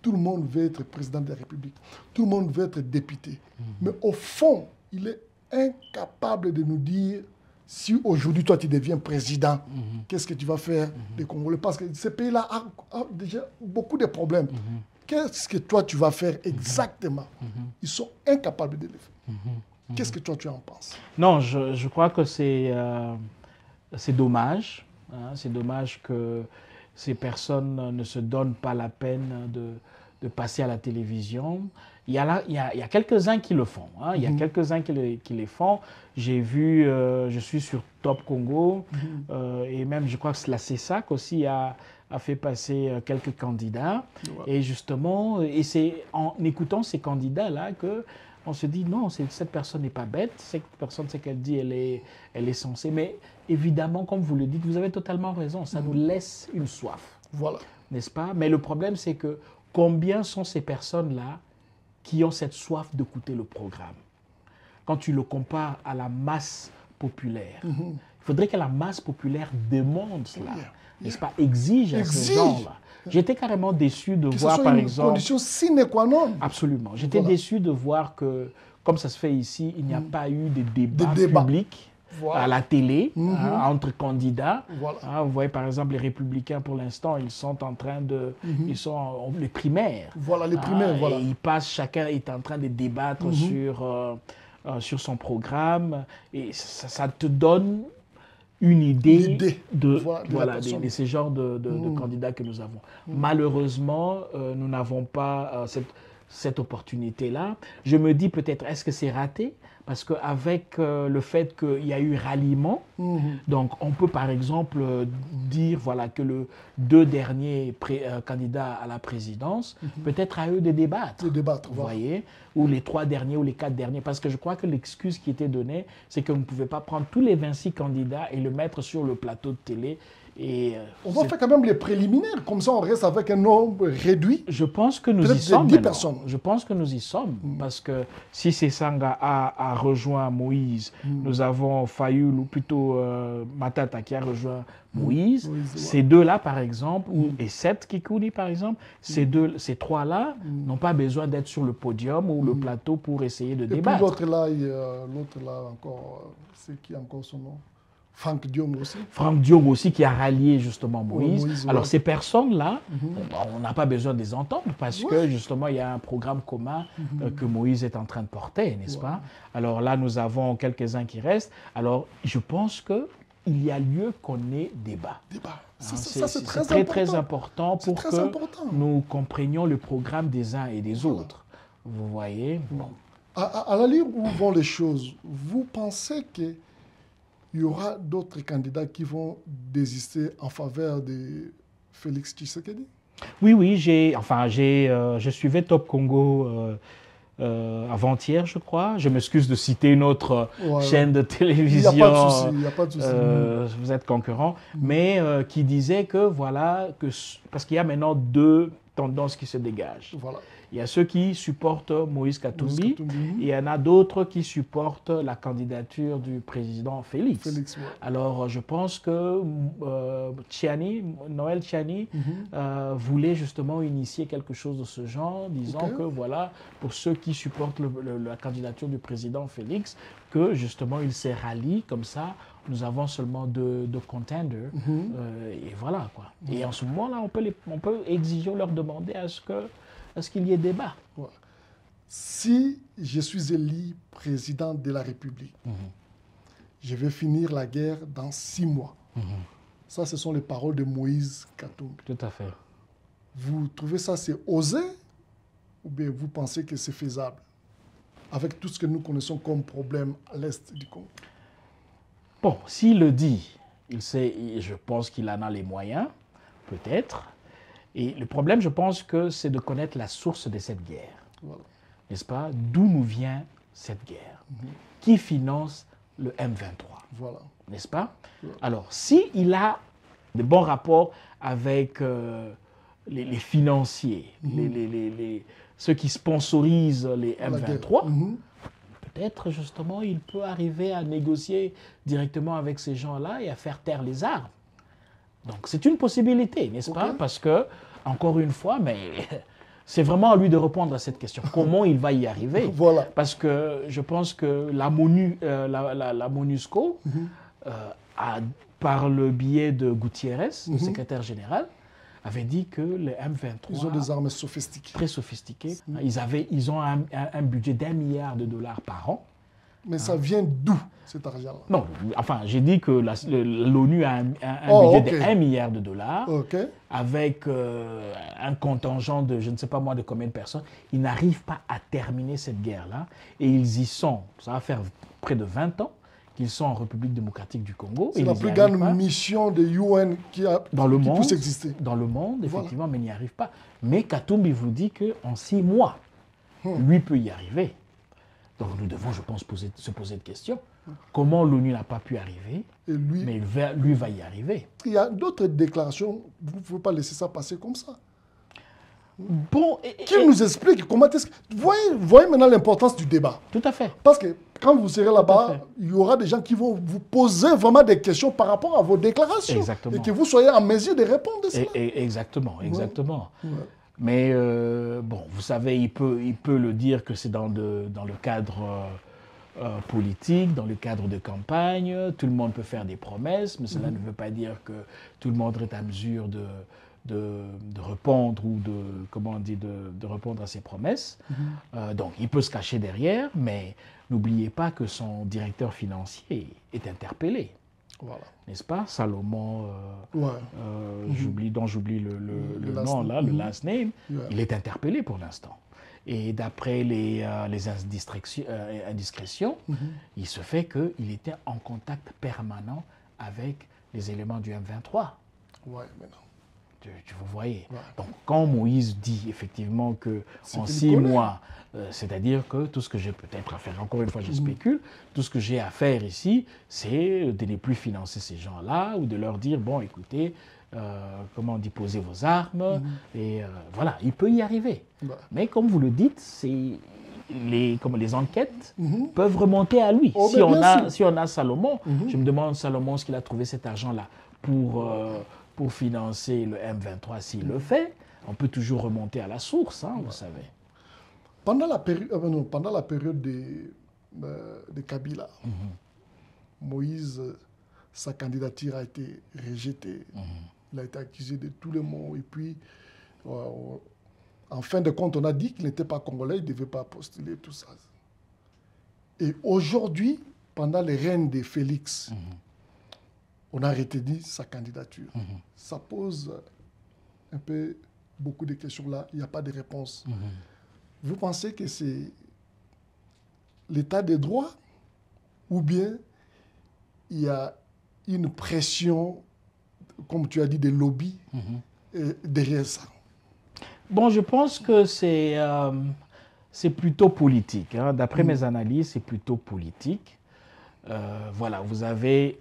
tout le monde veut être président de la République, tout le monde veut être député. Mais au fond, il est incapable de nous dire si aujourd'hui toi tu deviens président, qu'est-ce que tu vas faire des Congolais? Parce que ce pays-là a déjà beaucoup de problèmes. Qu'est-ce que toi tu vas faire exactement? Ils sont incapables de le faire. Qu'est-ce que toi tu en penses? Non, je crois que c'est dommage. Hein, c'est dommage que ces personnes ne se donnent pas la peine de passer à la télévision. Il y a quelques-uns qui le font. Hein. Il y a quelques-uns qui les font. J'ai vu, je suis sur Top Congo, et même je crois que la CESAC aussi a fait passer quelques candidats. Et justement, et c'est en écoutant ces candidats-là qu'on se dit non, cette personne n'est pas bête, cette personne, ce qu'elle dit, elle est sensée. Mais évidemment, comme vous le dites, vous avez totalement raison, ça nous laisse une soif. Voilà. N'est-ce pas? Mais le problème, c'est que combien sont ces personnes-là qui ont cette soif d'écouter le programme? Quand tu le compares à la masse populaire, il faudrait que la masse populaire demande cela, n'est-ce pas? Exige à ces gens-là. J'étais carrément déçu de voir, par exemple... C'est une condition sine qua non. Absolument. J'étais déçu de voir que, comme ça se fait ici, il n'y a pas eu de débat public à la télé entre candidats. Vous voyez, par exemple, les Républicains, pour l'instant, ils sont en train de... Ils sont les primaires. Voilà, les primaires, voilà. Et ils passent, chacun est en train de débattre sur son programme. Et ça te donne une idée de ces genres de candidats que nous avons. Malheureusement, nous n'avons pas cette opportunité-là. Je me dis peut-être, est-ce que c'est raté? Parce qu'avec le fait qu'il y a eu ralliement, donc on peut par exemple dire voilà, que les deux derniers candidats à la présidence, peut-être à eux de débattre. Vous voyez, ou les 3 derniers ou les 4 derniers. Parce que je crois que l'excuse qui était donnée, c'est qu'on ne pouvait pas prendre tous les 26 candidats et le mettre sur le plateau de télé. Et on va faire quand même les préliminaires, comme ça on reste avec un nombre réduit. Je pense que nous y sommes. 10 personnes. Je pense que nous y sommes, parce que si Sesanga a rejoint Moïse, nous avons Fayoul, ou plutôt Matata qui a rejoint Moïse. Ces deux-là, par exemple, et Seth Kikouni, par exemple, ces 3-là n'ont pas besoin d'être sur le podium ou le plateau pour essayer de débattre. Et puis l'autre là encore, c'est qui encore son nom? Franck Diom aussi. Franck Diom aussi qui a rallié justement Moïse. Alors ces personnes-là, on n'a pas besoin de les entendre parce que justement il y a un programme commun que Moïse est en train de porter, n'est-ce pas? Alors là nous avons quelques-uns qui restent. Alors je pense qu'il y a lieu qu'on ait débat. C'est très important pour que nous comprenions le programme des uns et des autres. Vous voyez? À la ligne où vont les choses, vous pensez que il y aura d'autres candidats qui vont désister en faveur de Félix Tshisekedi? Oui, oui, je suivais Top Congo avant-hier, je crois. Je m'excuse de citer une autre chaîne de télévision. Il n'y a pas de souci, il n'y a pas de souci. Vous êtes concurrent, mais qui disait que voilà, parce qu'il y a maintenant deux tendances qui se dégagent. Voilà. Il y a ceux qui supportent Moïse Katumbi, et il y en a d'autres qui supportent la candidature du président Félix. Alors, je pense que Noël Tchiani voulait justement initier quelque chose de ce genre, disant que voilà, pour ceux qui supportent la candidature du président Félix, que justement il s'est rallié comme ça. Nous avons seulement deux contenders, et voilà quoi. Et en ce moment-là, on peut exiger, leur demander à ce qu'il y ait débat. Ouais. Si je suis élu président de la République, je vais finir la guerre dans 6 mois. Ça, ce sont les paroles de Moïse Katumbi. Tout à fait. Vous trouvez ça, c'est osé, ou bien vous pensez que c'est faisable, avec tout ce que nous connaissons comme problème à l'est du Congo? Bon, s'il le dit, je pense qu'il en a les moyens, peut-être. Et le problème, je pense que c'est de connaître la source de cette guerre. Voilà. N'est-ce pas? D'où nous vient cette guerre? Qui finance le M23? Voilà. N'est-ce pas? Voilà. Alors, s'il a de bons rapports avec les financiers, ceux qui sponsorisent les M23, peut-être justement il peut arriver à négocier directement avec ces gens-là et à faire taire les armes. Donc c'est une possibilité, n'est-ce pas? Parce que, encore une fois, mais c'est vraiment à lui de répondre à cette question. Comment il va y arriver? Voilà. Parce que je pense que la MONUSCO, par le biais de Gutiérrez, le secrétaire général, avait dit que les M23... Ils ont des armes sophistiquées. Très sophistiquées. Ils ont un budget d'1 milliard de dollars par an. Mais ça vient d'où, cet argent-là? Non, enfin, j'ai dit que l'ONU a un budget de 1 milliard de dollars avec un contingent de, je ne sais pas moi, de combien de personnes. Ils n'arrivent pas à terminer cette guerre-là. Et ils y sont, ça va faire près de 20 ans qu'ils sont en République démocratique du Congo. C'est la plus grande mission de UN qui puisse exister. Dans le monde, effectivement, mais il n'y arrive pas. Mais Katumbi vous dit qu'en 6 mois, lui peut y arriver. Donc nous devons, je pense, se poser une question. Comment l'ONU n'a pas pu arriver, mais lui va y arriver? Il y a d'autres déclarations, vous ne pouvez pas laisser ça passer comme ça. Bon, Qui nous explique comment est-ce que... Voyez maintenant l'importance du débat. Tout à fait. Parce que quand vous serez là-bas, il y aura des gens qui vont vous poser vraiment des questions par rapport à vos déclarations. Exactement. Et que vous soyez en mesure de répondre à cela. Exactement. Mais bon, vous savez, il peut le dire que c'est dans le cadre politique, dans le cadre de campagne. Tout le monde peut faire des promesses, mais cela ne veut pas dire que tout le monde est à mesure de répondre ou de répondre à ses promesses. Donc, il peut se cacher derrière, mais n'oubliez pas que son directeur financier est interpellé. Voilà. N'est-ce pas? Salomon, dont j'oublie le nom là, le last name, il est interpellé pour l'instant. Et d'après les indiscrétions, il se fait qu'il était en contact permanent avec les éléments du M23. Ouais, maintenant. Vous voyez. Ouais. Donc, quand Moïse dit effectivement qu'en 6 mois, c'est-à-dire que tout ce que j'ai peut-être à faire, encore une fois je spécule, tout ce que j'ai à faire ici, c'est de ne plus financer ces gens-là ou de leur dire, bon écoutez, comment on dit, posez vos armes, et voilà, il peut y arriver. Mais comme vous le dites, les enquêtes peuvent remonter à lui. Si on a Salomon, je me demande Salomon ce qu'il a trouvé cet argent-là pour financer le M23, s'il le fait, on peut toujours remonter à la source, vous savez. Pendant la période de Kabila, Moïse, sa candidature a été rejetée. Il a été accusé de tous les maux. Et puis, en fin de compte, on a dit qu'il n'était pas congolais, il ne devait pas postuler, tout ça. Et aujourd'hui, pendant les règnes de Félix, on a retenu sa candidature. Ça pose un peu beaucoup de questions là. Il n'y a pas de réponse. Vous pensez que c'est l'état des droits ou bien il y a une pression, comme tu as dit, des lobbies derrière ça? Bon, je pense que c'est plutôt politique. Hein. D'après mes analyses, c'est plutôt politique. Voilà, vous avez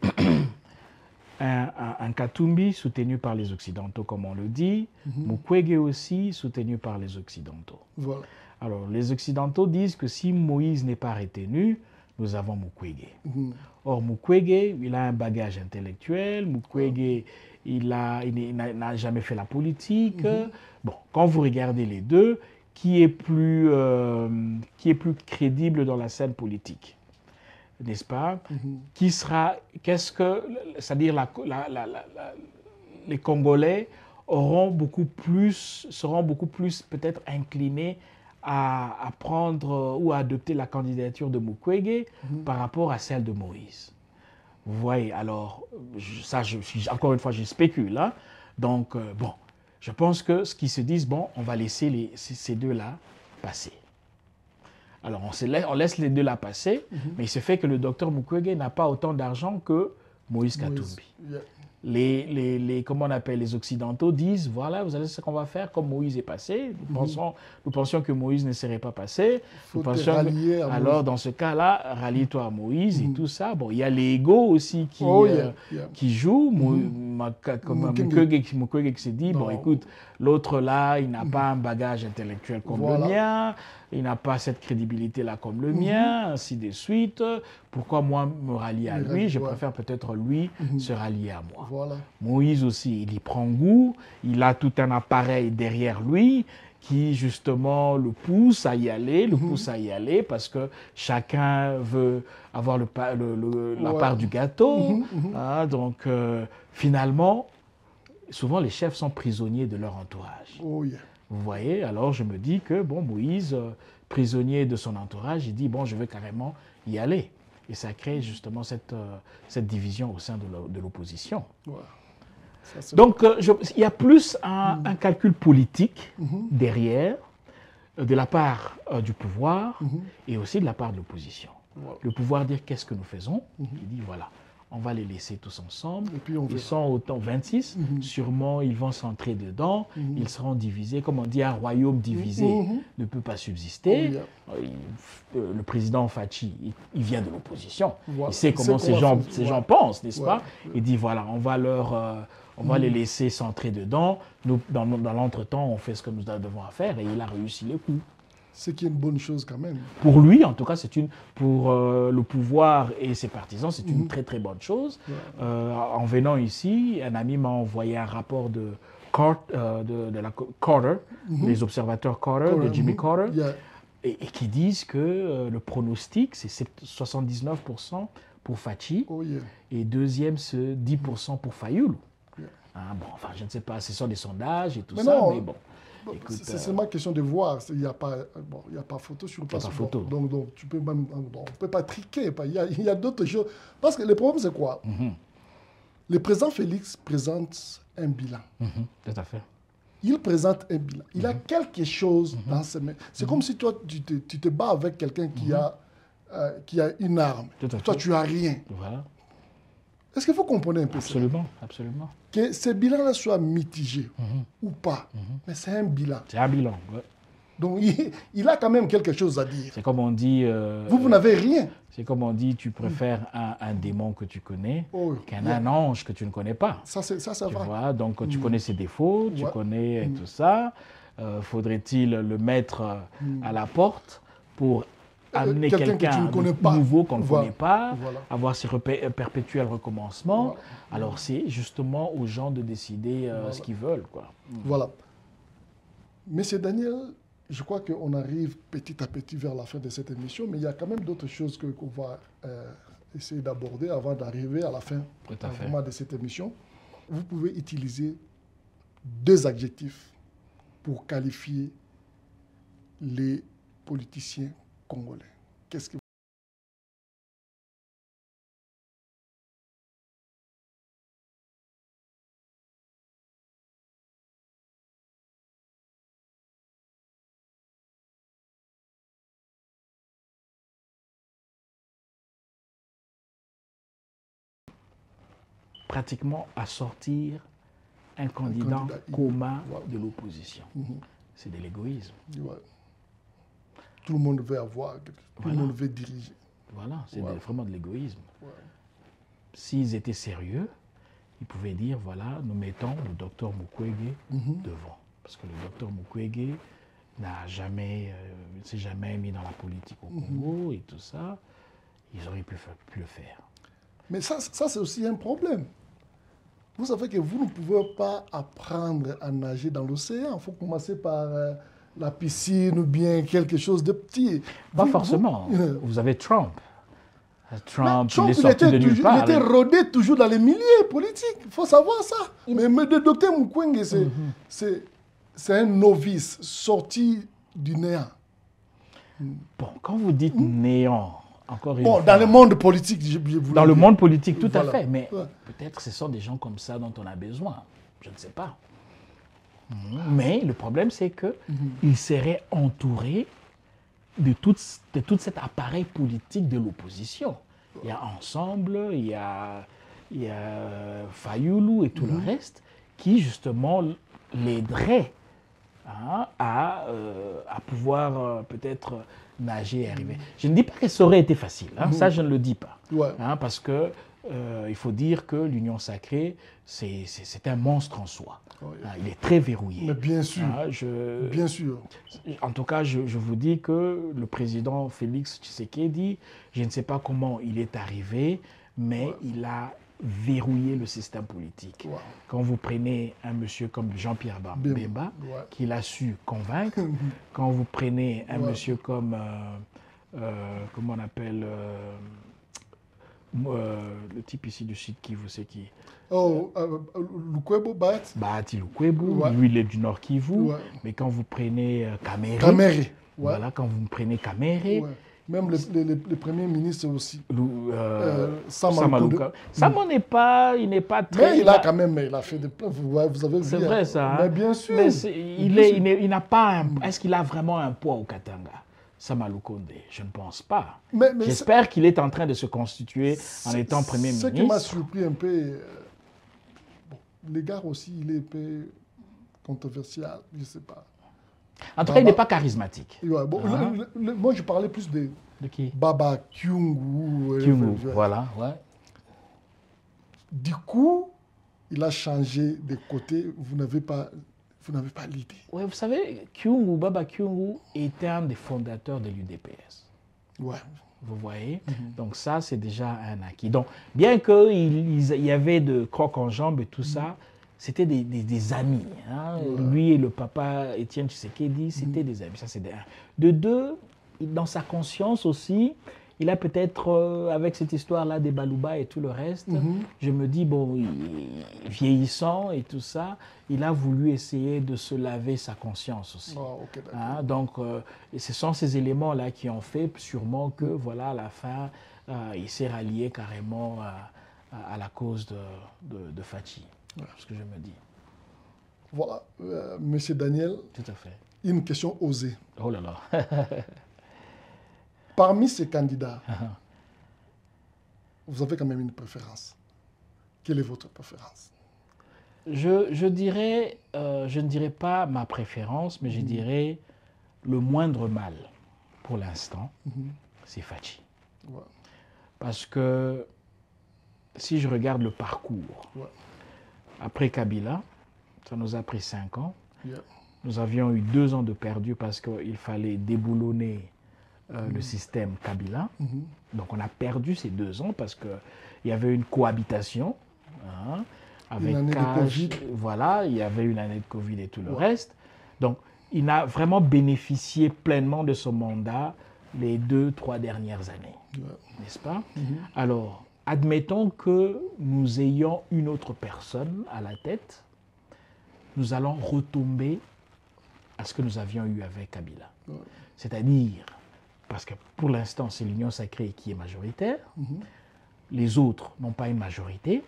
un Katumbi soutenu par les Occidentaux, comme on le dit. Mukwege aussi soutenu par les Occidentaux. Voilà. Alors, les Occidentaux disent que si Moïse n'est pas retenu, nous avons Mukwege. Or, Mukwege, il a un bagage intellectuel. Mukwege, il n'a jamais fait la politique. Bon, quand vous regardez les deux, qui est plus crédible dans la scène politique, n'est-ce pas? Qui sera, c'est-à-dire les Congolais seront beaucoup plus peut-être inclinés à prendre ou à adopter la candidature de Mukwege par rapport à celle de Moïse. Vous voyez, alors, encore une fois, je spécule. Hein? Donc, bon, je pense que ce qu'ils se disent, bon, on va laisser ces deux-là passer. Alors, on laisse les deux-là passer, mais il se fait que le docteur Mukwege n'a pas autant d'argent que Moïse Katumbi. Comment on appelle, les Occidentaux disent, voilà, vous savez ce qu'on va faire, comme Moïse est passé. Nous pensions que Moïse ne serait pas passé. Alors, dans ce cas-là, rallie-toi à Moïse et tout ça. Bon, il y a l'ego aussi qui joue. Mukwege qui se dit, bon, écoute, l'autre là, il n'a pas un bagage intellectuel comme le mien, il n'a pas cette crédibilité-là comme le mien, ainsi de suite. Pourquoi moi me rallier à lui? Je préfère peut-être lui se rallier à moi. Voilà. Moïse aussi, il y prend goût, il a tout un appareil derrière lui qui justement le pousse à y aller, parce que chacun veut avoir la part du gâteau. Hein, donc finalement, souvent les chefs sont prisonniers de leur entourage. Vous voyez, alors je me dis que bon, Moïse, prisonnier de son entourage, il dit bon, je veux carrément y aller. Et ça crée justement cette division au sein de l'opposition. Donc, il y a plus un calcul politique derrière, de la part du pouvoir et aussi de la part de l'opposition. Le pouvoir dit qu'est-ce que nous faisons? Il dit voilà, on va les laisser tous ensemble. Et puis ils sont autant 26, sûrement ils vont s'entrer dedans, ils seront divisés. Comme on dit, un royaume divisé ne peut pas subsister. Le président Fachi, il vient de l'opposition. Il sait comment ces gens pensent, n'est-ce pas? Il dit voilà, on va les laisser s'entrer dedans. Nous, dans l'entretemps, on fait ce que nous devons faire, et il a réussi le coup. Ce qui est une bonne chose quand même. Pour lui, en tout cas, pour le pouvoir et ses partisans, c'est une très très bonne chose. En venant ici, un ami m'a envoyé un rapport de la Carter, les observateurs Carter, de Jimmy Carter, et qui disent que le pronostic, c'est 79% pour Fachi, et deuxième, c'est 10% pour Fayoulou. Bon, enfin, je ne sais pas, ce sont des sondages et tout ça, mais bon. C'est seulement question de voir. Il n'y a pas photo sur le passeport. Donc, tu peux même, on ne peut pas triquer. Il y a d'autres choses. Parce que le problème, c'est quoi? Le président Félix présente un bilan. Tout à fait. Il présente un bilan. Il a quelque chose dans ses mains. C'est comme si toi, tu te bats avec quelqu'un qui a une arme. Toi, tu n'as rien. Voilà. Est-ce que vous comprenez un peu absolument, ça? Absolument. Que ce bilan-là soit mitigé ou pas, mais c'est un bilan. C'est un bilan, ouais. Donc, il a quand même quelque chose à dire. C'est comme on dit... vous n'avez rien. C'est comme on dit, tu préfères un démon que tu connais qu'un ange que tu ne connais pas. Ça va. Vois, donc, tu connais ses défauts, tu connais tout ça. Faudrait-il le mettre à la porte pour amener quelqu'un de nouveau qu'on ne connaît pas, avoir ce perpétuel recommencement. Alors, c'est justement aux gens de décider ce qu'ils veulent, quoi. Voilà. Monsieur Daniel, je crois qu'on arrive petit à petit vers la fin de cette émission, mais il y a quand même d'autres choses qu'on va essayer d'aborder avant d'arriver à la fin vraiment de cette émission. Vous pouvez utiliser 2 adjectifs pour qualifier les politiciens congolais. Qu'est-ce que pratiquement à sortir un candidat commun de l'opposition. c'est de l'égoïsme. Ouais. Tout le monde veut avoir, tout le monde veut diriger. Voilà, c'est vraiment de l'égoïsme. Ouais. S'ils étaient sérieux, ils pouvaient dire, voilà, nous mettons le docteur Mukwege devant. Parce que le docteur Mukwege n'a jamais, s'est jamais mis dans la politique au Congo et tout ça. Ils auraient pu le faire. Mais ça c'est aussi un problème. Vous savez que vous ne pouvez pas apprendre à nager dans l'océan. Il faut commencer par la piscine ou bien quelque chose de petit. Pas forcément. Vous avez Trump. Trump, il est sorti de nulle part. Il était rodé toujours dans les milieux politiques. Il faut savoir ça. Mais le docteur Mukwege, c'est un novice sorti du néant. Bon, quand vous dites néant, encore une fois, dans le monde politique, dans le monde politique, tout voilà. à fait. Mais peut-être ce sont des gens comme ça dont on a besoin. Je ne sais pas. Mais le problème, c'est qu'il serait entouré de tout cet appareil politique de l'opposition. Il y a Ensemble, il y a Fayoulou et tout le reste qui, justement, l'aiderait à pouvoir peut-être nager et arriver. Je ne dis pas que ça aurait été facile, ça je ne le dis pas. Parce que il faut dire que l'Union sacrée, c'est un monstre en soi. Il est très verrouillé. Mais bien sûr. Bien sûr. En tout cas, je vous dis que le président Félix Tshisekedi, je ne sais pas comment il est arrivé, mais il a verrouillé le système politique. Quand vous prenez un monsieur comme Jean-Pierre Bemba, qu'il a su convaincre, quand vous prenez un monsieur comme, comment on appelle, le type ici du sud Kivu, c'est qui? Lukwebo, Bahati Lukwebo, lui il est du Nord Kivu, mais quand vous prenez Kamere, voilà, quand vous prenez Kamere, même le premier ministre aussi. Sama n'est pas, il n'est pas très. Mais il a quand même, il a fait des plans. Vous avez vu. C'est vrai ça. Mais bien sûr. Mais il n'a pas. Est-ce qu'il a vraiment un poids au Katanga? Sama Lukonde, je ne pense pas. J'espère qu'il est en train de se constituer en étant Premier ministre. Ce qui m'a surpris un peu, l'égard aussi, il est un peu controversial, je ne sais pas. En tout cas, il n'est pas charismatique. Moi, je parlais plus de qui? Baba Kyungu. Kyungu, voilà. Du coup, il a changé de côté. Vous n'avez pas l'idée. Oui, vous savez, Baba Kyungu était un des fondateurs de l'UDPS. Ouais. Vous voyez? Donc ça, c'est déjà un acquis. Donc, bien qu'il y avait de crocs en jambes et tout ça, c'était des amis. Lui et le papa Étienne Tshisekedi, c'était des amis. Ça, c'est de un. De deux, dans sa conscience aussi, il a peut-être, avec cette histoire-là des Balouba et tout le reste, je me dis, bon, vieillissant et tout ça, il a voulu essayer de se laver sa conscience aussi. Donc, ce sont ces éléments-là qui ont fait sûrement que, voilà, à la fin, il s'est rallié carrément à la cause de Fachi. Voilà ce que je me dis. Voilà, Monsieur Daniel. Tout à fait. Une question osée. Oh là là. Parmi ces candidats, vous avez quand même une préférence. Quelle est votre préférence? Je dirais, je ne dirais pas ma préférence, mais je dirais le moindre mal pour l'instant, c'est Fachi. Parce que si je regarde le parcours, après Kabila, ça nous a pris 5 ans. Nous avions eu 2 ans de perdu parce qu'il fallait déboulonner le système Kabila. Donc on a perdu ces 2 ans parce qu'il y avait une cohabitation avec une année de Covid. Voilà, il y avait une année de Covid et tout le reste. Donc il a vraiment bénéficié pleinement de son mandat les 2-3 dernières années. N'est-ce pas? Alors, admettons que nous ayons une autre personne à la tête, nous allons retomber à ce que nous avions eu avec Kabila. C'est-à-dire, parce que pour l'instant, c'est l'Union sacrée qui est majoritaire, les autres n'ont pas une majorité,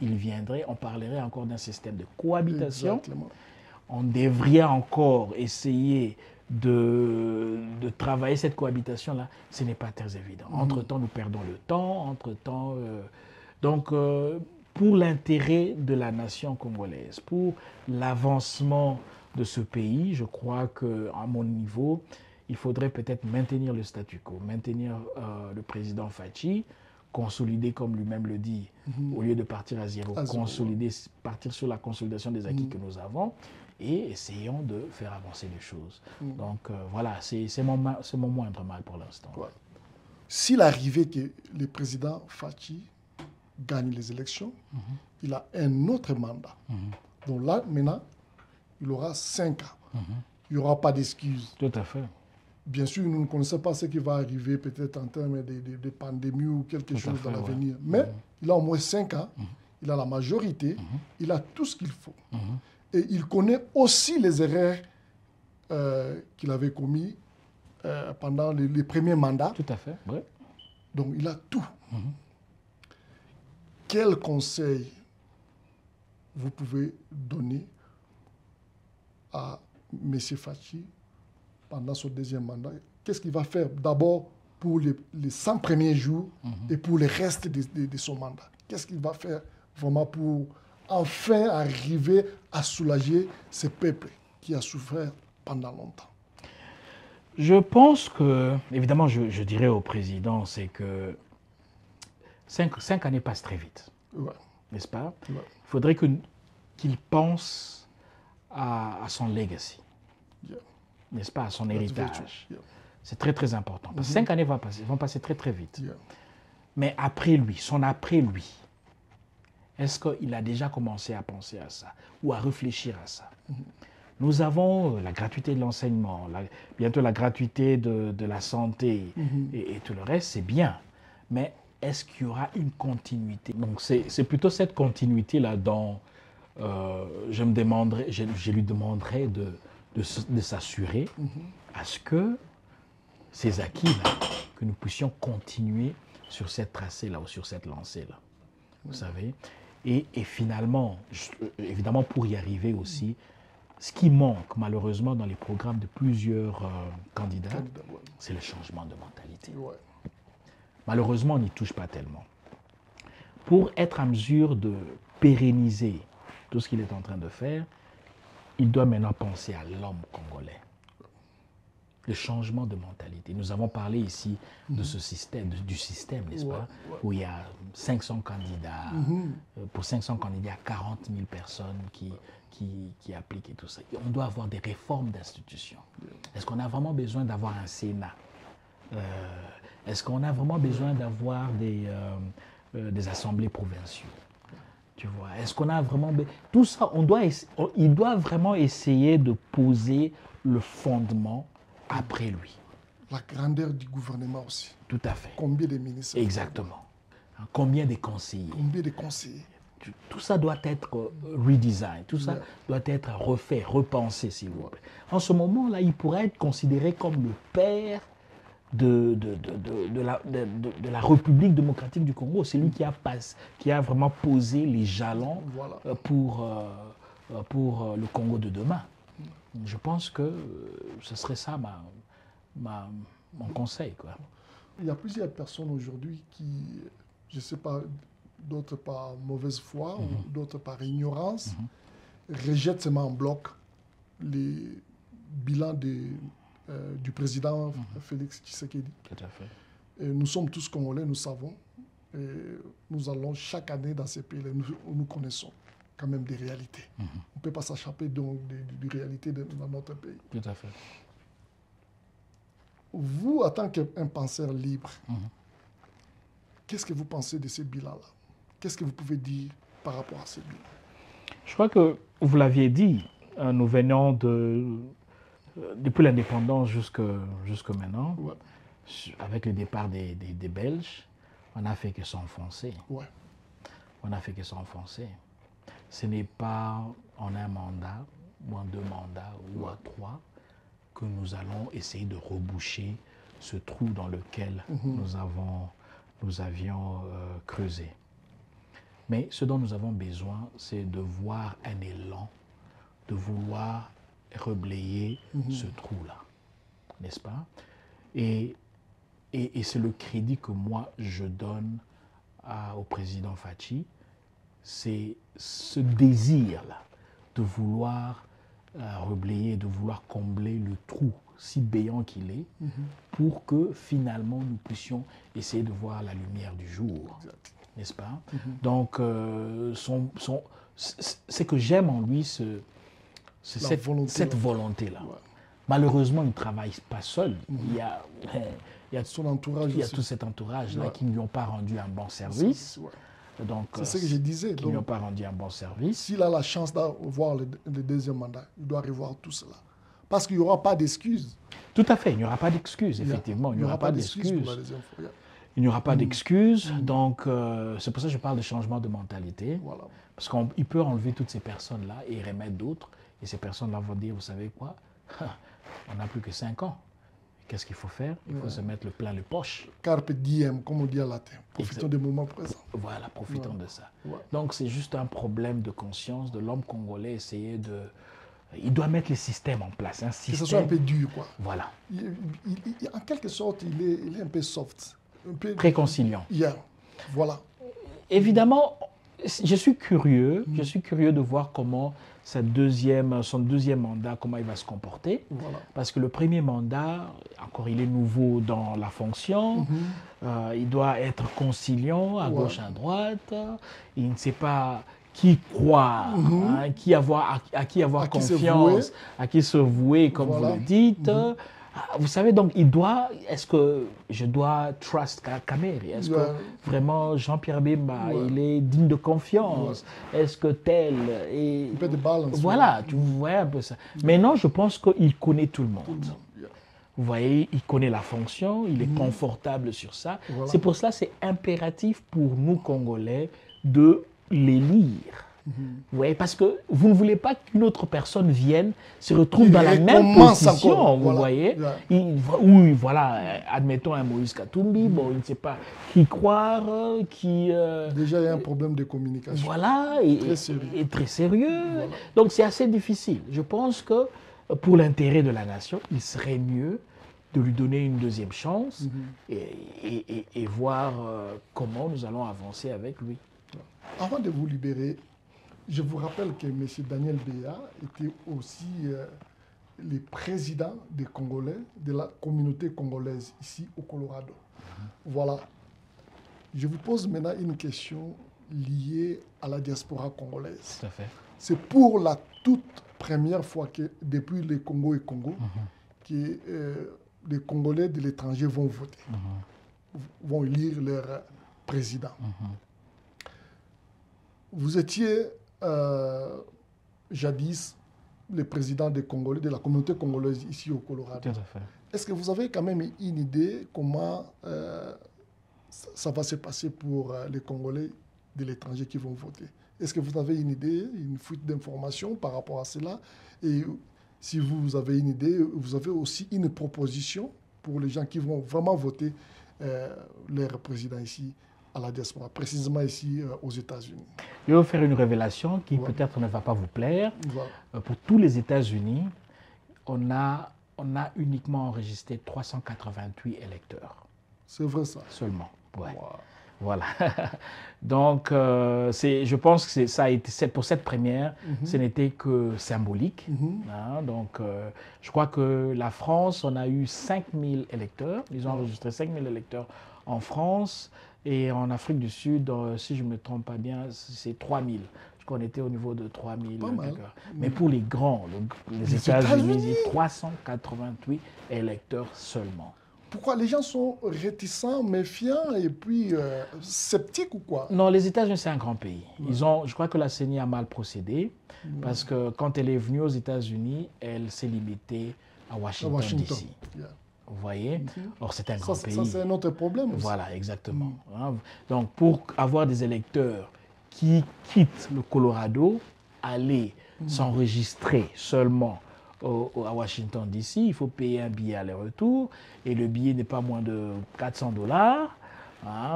ils viendraient, on parlerait encore d'un système de cohabitation. Exactement. On devrait encore essayer de travailler cette cohabitation-là. Ce n'est pas très évident. Entre-temps, nous perdons le temps. Entre-temps, donc, pour l'intérêt de la nation congolaise, pour l'avancement de ce pays, je crois qu'à mon niveau, il faudrait peut-être maintenir le statu quo, maintenir le président Fachi, consolider comme lui-même le dit, au lieu de partir à zéro, consolider, partir sur la consolidation des acquis que nous avons et essayons de faire avancer les choses. Donc voilà, c'est mon moindre mal pour l'instant. Ouais. S'il arrivait que le président Fachi gagne les élections, il a un autre mandat. Donc là, maintenant, il aura 5 ans. Il n'y aura pas d'excuses. Tout à fait. Bien sûr, nous ne connaissons pas ce qui va arriver peut-être en termes de pandémie ou quelque chose dans l'avenir. Mais il a au moins 5 ans, il a la majorité, il a tout ce qu'il faut. Et il connaît aussi les erreurs qu'il avait commises pendant les premiers mandats. Tout à fait, oui. Donc il a tout. Quel conseil vous pouvez donner à M. Fachi pendant son deuxième mandat? Qu'est-ce qu'il va faire d'abord pour les 100 premiers jours et pour le reste de son mandat? Qu'est-ce qu'il va faire vraiment pour enfin arriver à soulager ce peuple qui a souffert pendant longtemps? Je pense que, évidemment, je dirais au président, c'est que 5 années passent très vite, n'est-ce pas? Il faudrait qu'il pense à son legacy, n'est-ce pas, à son héritage. C'est très, très important. Parce que 5 années vont passer très, très vite. Mais après lui, son après lui, est-ce qu'il a déjà commencé à penser à ça ou à réfléchir à ça? Nous avons la gratuité de l'enseignement, bientôt la gratuité de la santé et tout le reste, c'est bien. Mais est-ce qu'il y aura une continuité? Donc c'est plutôt cette continuité-là dont je lui demanderai de s'assurer à ce que ces acquis-là, que nous puissions continuer sur cette tracée-là ou sur cette lancée-là. Vous savez? Et finalement, évidemment, pour y arriver aussi, ce qui manque malheureusement dans les programmes de plusieurs candidats, c'est le changement de mentalité. Malheureusement, on n'y touche pas tellement. Pour être en mesure de pérenniser tout ce qu'il est en train de faire, il doit maintenant penser à l'homme congolais. Le changement de mentalité. Nous avons parlé ici de ce système, du système, n'est-ce pas, où il y a 500 candidats. Pour 500 candidats, il y a 40 000 personnes qui appliquent et tout ça. Et on doit avoir des réformes d'institutions. Est-ce qu'on a vraiment besoin d'avoir un Sénat? Est-ce qu'on a vraiment besoin d'avoir des assemblées provinciales? Tu vois, est-ce qu'on a vraiment... Tout ça, il doit vraiment essayer de poser le fondement après lui. La grandeur du gouvernement aussi. Tout à fait. Combien de ministres? Exactement. Combien de conseillers? Combien de conseillers? Tout ça doit être redesign, tout ça doit être refait, repensé, s'il vous plaît. En ce moment-là, il pourrait être considéré comme le père de la République démocratique du Congo. C'est lui qui a vraiment posé les jalons pour le Congo de demain. Je pense que ce serait ça mon conseil, quoi. Il y a plusieurs personnes aujourd'hui qui, je ne sais pas, d'autres par mauvaise foi ou d'autres par ignorance, rejettent seulement en bloc les bilans du président Félix Tshisekedi. Tout à fait. Et nous sommes tous Congolais, nous savons. Et nous allons chaque année dans ces pays-là, nous connaissons quand même des réalités. On ne peut pas s'échapper donc des réalités dans notre pays. Tout à fait. Vous, en tant qu'un penseur libre, qu'est-ce que vous pensez de ces bilans-là? Qu'est-ce que vous pouvez dire par rapport à ces bilans? Je crois que vous l'aviez dit, nous venons depuis l'indépendance jusque maintenant, avec le départ des Belges, on n'a fait que s'enfoncer. On n'a fait que s'enfoncer. Ce n'est pas en un mandat, ou en 2 mandats, ou en 3, que nous allons essayer de reboucher ce trou dans lequel nous avions creusé. Mais ce dont nous avons besoin, c'est de voir un élan, de vouloir reblayer ce trou-là, n'est-ce pas? Et c'est le crédit que moi je donne au président Fachi, c'est ce désir-là de vouloir reblayer, de vouloir combler le trou si béant qu'il est, pour que finalement nous puissions essayer de voir la lumière du jour, n'est-ce pas? Donc, c'est que j'aime en lui, cette volonté-là. Ouais. Malheureusement, il ne travaille pas seul. Il y a son entourage, il y a tout cet entourage-là qui ne lui ont pas rendu un bon service. Donc, c'est ce que je disais. Qui ne lui ont pas rendu un bon service. S'il a la chance d'avoir le deuxième mandat, il doit revoir tout cela. Parce qu'il n'y aura pas d'excuses. Tout à fait, il n'y aura pas d'excuses, effectivement. Il n'y aura pas d'excuses. Il n'y aura pas d'excuses. Donc, c'est pour ça que je parle de changement de mentalité. Voilà. Parce qu'il peut enlever toutes ces personnes-là et remettre d'autres. Et ces personnes-là vont dire, vous savez quoi, on n'a plus que 5 ans. Qu'est-ce qu'il faut faire? Il faut se mettre le plein les poches. Carpe diem, comme on dit en latin. Profitons des moments présents. Voilà, profitons de ça. Donc, c'est juste un problème de conscience de l'homme congolais, essayer de... Il doit mettre les systèmes en place. Que ce soit un peu dur, quoi. Voilà. En quelque sorte, il est un peu soft. Un peu réconciliant. Voilà. Évidemment, je suis curieux de voir comment son deuxième mandat, comment il va se comporter. Voilà. Parce que le premier mandat, encore il est nouveau dans la fonction, il doit être conciliant à gauche, à droite, il ne sait pas qui croire, à qui avoir confiance, à qui se vouer, comme vous le dites. Vous savez, donc, est-ce que je dois trust Kamere? Est-ce que vraiment Jean-Pierre Bemba, il est digne de confiance? Est-ce que tel est... Un peu de balance. Voilà, tu vois un peu ça. Maintenant, je pense qu'il connaît tout le monde. Vous voyez, il connaît la fonction, il est confortable sur ça. Voilà. C'est pour cela que c'est impératif pour nous, Congolais, de l'élire. Vous voyez, parce que vous ne voulez pas qu'une autre personne vienne, se retrouve dans la même position, vous voyez. Oui, voilà, admettons un Moïse Katumbi, bon, il ne sait pas qui croire, qui... Déjà, il y a un problème de communication. Voilà, et très sérieux. Voilà. Donc, c'est assez difficile. Je pense que pour l'intérêt de la nation, il serait mieux de lui donner une deuxième chance et voir comment nous allons avancer avec lui. Avant de vous libérer, je vous rappelle que M. Daniel Beya était aussi le président des Congolais, de la communauté congolaise ici au Colorado. Voilà. Je vous pose maintenant une question liée à la diaspora congolaise. Tout à fait. C'est pour la toute première fois que, depuis le Congo et Congo, que les Congolais de l'étranger vont voter, vont élire leur président. Vous étiez jadis le président des Congolais, de la communauté congolaise ici au Colorado. Tout à fait. Est-ce que vous avez quand même une idée comment ça va se passer pour les Congolais de l'étranger qui vont voter? Est-ce que vous avez une idée, une fuite d'informations par rapport à cela? Et si vous avez une idée, vous avez aussi une proposition pour les gens qui vont vraiment voter leur président ici à la diaspora, précisément ici aux États-Unis. Je vais vous faire une révélation qui peut-être ne va pas vous plaire. Pour tous les États-Unis, on a uniquement enregistré 388 électeurs. C'est vrai ça? Seulement, ouais. Voilà. Donc, je pense que ça a été, pour cette première, ce n'était que symbolique. Donc, je crois que la France, on a eu 5000 électeurs. Ils ont enregistré 5000 électeurs en France. Et en Afrique du Sud, si je ne me trompe pas bien, c'est 3000. Je crois qu'on était au niveau de 3000. Mais pour les grands, les États-Unis, 388 électeurs seulement. Pourquoi les gens sont réticents, méfiants et puis sceptiques ou quoi? Non, les États-Unis, c'est un grand pays. Je crois que la CENI a mal procédé parce que quand elle est venue aux États-Unis, elle s'est limitée à Washington. DC. Vous voyez? Or, c'est un grand pays. Ça, c'est un autre problème aussi. Voilà, exactement. Donc, pour avoir des électeurs qui quittent le Colorado, aller s'enregistrer seulement à Washington, D.C., il faut payer un billet aller-retour, et le billet n'est pas moins de $400.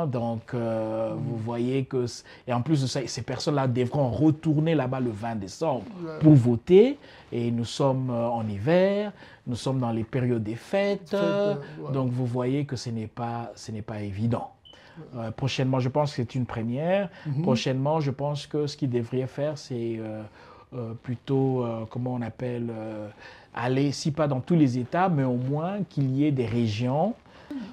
Donc, vous voyez que... Et en plus de ça, ces personnes-là devront retourner là-bas le 20 décembre pour voter. Et nous sommes en hiver, nous sommes dans les périodes des fêtes. Donc, vous voyez que ce n'est pas évident. Prochainement, je pense que c'est une première. Prochainement, je pense que ce qu'ils devraient faire, c'est plutôt, comment on appelle, aller, si pas dans tous les États, mais au moins qu'il y ait des régions,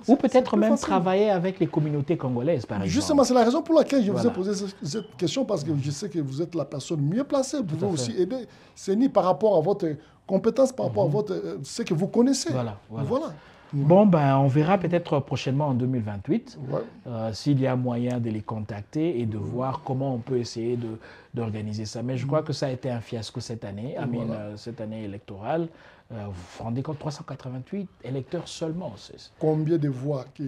ou peut-être même travailler avec les communautés congolaises, par exemple. Justement, c'est la raison pour laquelle je vous ai posé cette question, parce que je sais que vous êtes la personne mieux placée. Vous pouvez aussi aider CENI par rapport à votre compétence, par rapport à ce que vous connaissez. Voilà. Bon, ben, on verra peut-être prochainement en 2028 s'il y a moyen de les contacter et de voir comment on peut essayer d'organiser ça. Mais je crois que ça a été un fiasco cette année, cette année électorale. Vous vous rendez compte, 388 électeurs seulement. Combien de voix que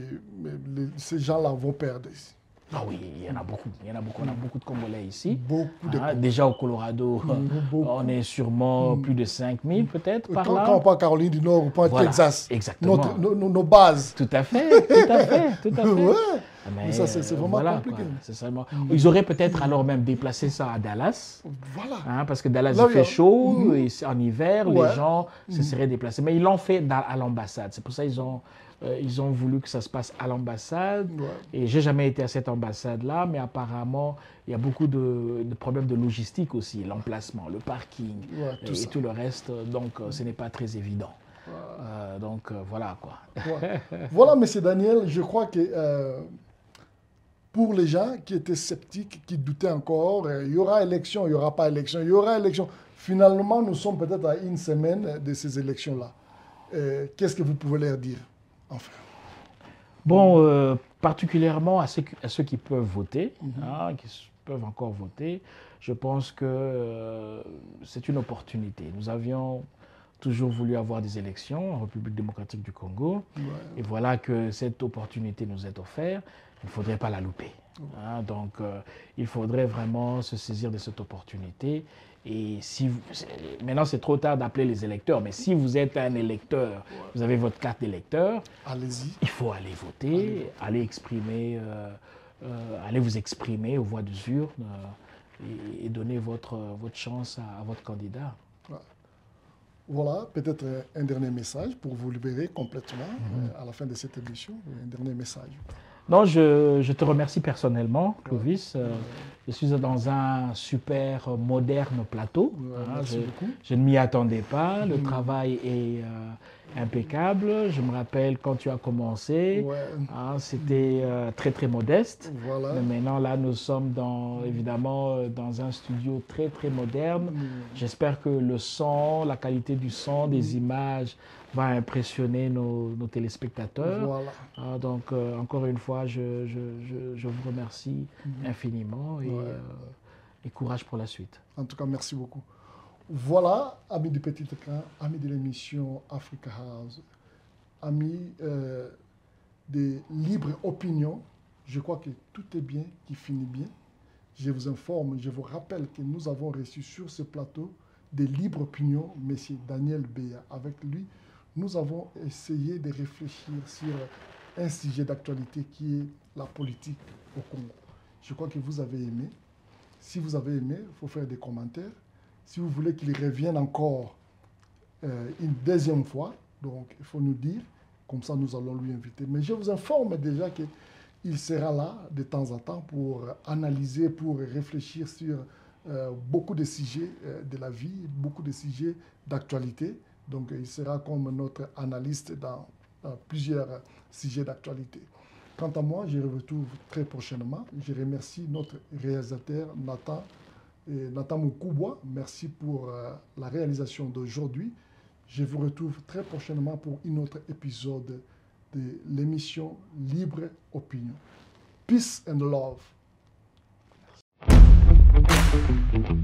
ces gens-là vont perdre ici? Ah oui, il y en a beaucoup. On a beaucoup de Congolais ici. Beaucoup de Congolais. Déjà au Colorado, on est sûrement plus de 5000 peut-être par là. Quand on parle Caroline du Nord, on parle Texas. Exactement. Nos bases. Tout à fait. Mais ça, c'est vraiment compliqué. Ils auraient peut-être alors même déplacé ça à Dallas. Voilà. Parce que Dallas, il fait chaud, et en hiver, les gens se seraient déplacés. Mais ils l'ont fait à l'ambassade. C'est pour ça qu'ils ont voulu que ça se passe à l'ambassade. Et je n'ai jamais été à cette ambassade-là, mais apparemment, il y a beaucoup de problèmes de logistique aussi, l'emplacement, le parking et tout le reste. Donc, ce n'est pas très évident. Donc, voilà quoi. Voilà, M. Daniel, je crois que pour les gens qui étaient sceptiques, qui doutaient encore, il y aura élection, il n'y aura pas élection, il y aura élection. Finalement, nous sommes peut-être à une semaine de ces élections-là. Qu'est-ce que vous pouvez leur dire, enfin? Bon, particulièrement à ceux qui peuvent voter, qui peuvent encore voter, je pense que c'est une opportunité. Nous avions toujours voulu avoir des élections en République démocratique du Congo. Et voilà que cette opportunité nous est offerte. Il ne faudrait pas la louper. Donc, il faudrait vraiment se saisir de cette opportunité. Et maintenant, c'est trop tard d'appeler les électeurs, mais si vous êtes un électeur, vous avez votre carte d'électeur, allez-y. Il faut aller voter, aller vous exprimer aux voix d'usure et donner votre chance à votre candidat. Voilà, peut-être un dernier message pour vous libérer complètement à la fin de cette émission. Un dernier message. Non, je te remercie personnellement, Clovis. Je suis dans un super moderne plateau. Merci beaucoup. Je ne m'y attendais pas. Le travail est impeccable. Je me rappelle quand tu as commencé, c'était très très modeste. Mais maintenant, là, nous sommes évidemment dans un studio très très moderne. J'espère que le son, la qualité du son, des images va impressionner nos téléspectateurs. Donc, encore une fois, je vous remercie infiniment et courage pour la suite. En tout cas, merci beaucoup. Voilà, amis du Petit Écran, amis de l'émission Africa House, amis de libre opinion, je crois que tout est bien, qui finit bien. Je vous informe, je vous rappelle que nous avons reçu sur ce plateau de libre opinion, M. Daniel Beya. Avec lui, nous avons essayé de réfléchir sur un sujet d'actualité qui est la politique au Congo. Je crois que vous avez aimé. Si vous avez aimé, il faut faire des commentaires. Si vous voulez qu'il revienne encore une deuxième fois, donc il faut nous dire, comme ça nous allons lui inviter. Mais je vous informe déjà qu'il sera là de temps en temps pour analyser, pour réfléchir sur beaucoup de sujets de la vie, beaucoup de sujets d'actualité. Donc il sera comme notre analyste dans plusieurs sujets d'actualité. Quant à moi, je vous retrouve très prochainement. Je remercie notre réalisateur Nathan Moukouboua. Merci pour la réalisation d'aujourd'hui. Je vous retrouve très prochainement pour un autre épisode de l'émission Libre Opinion. Peace and love. Merci.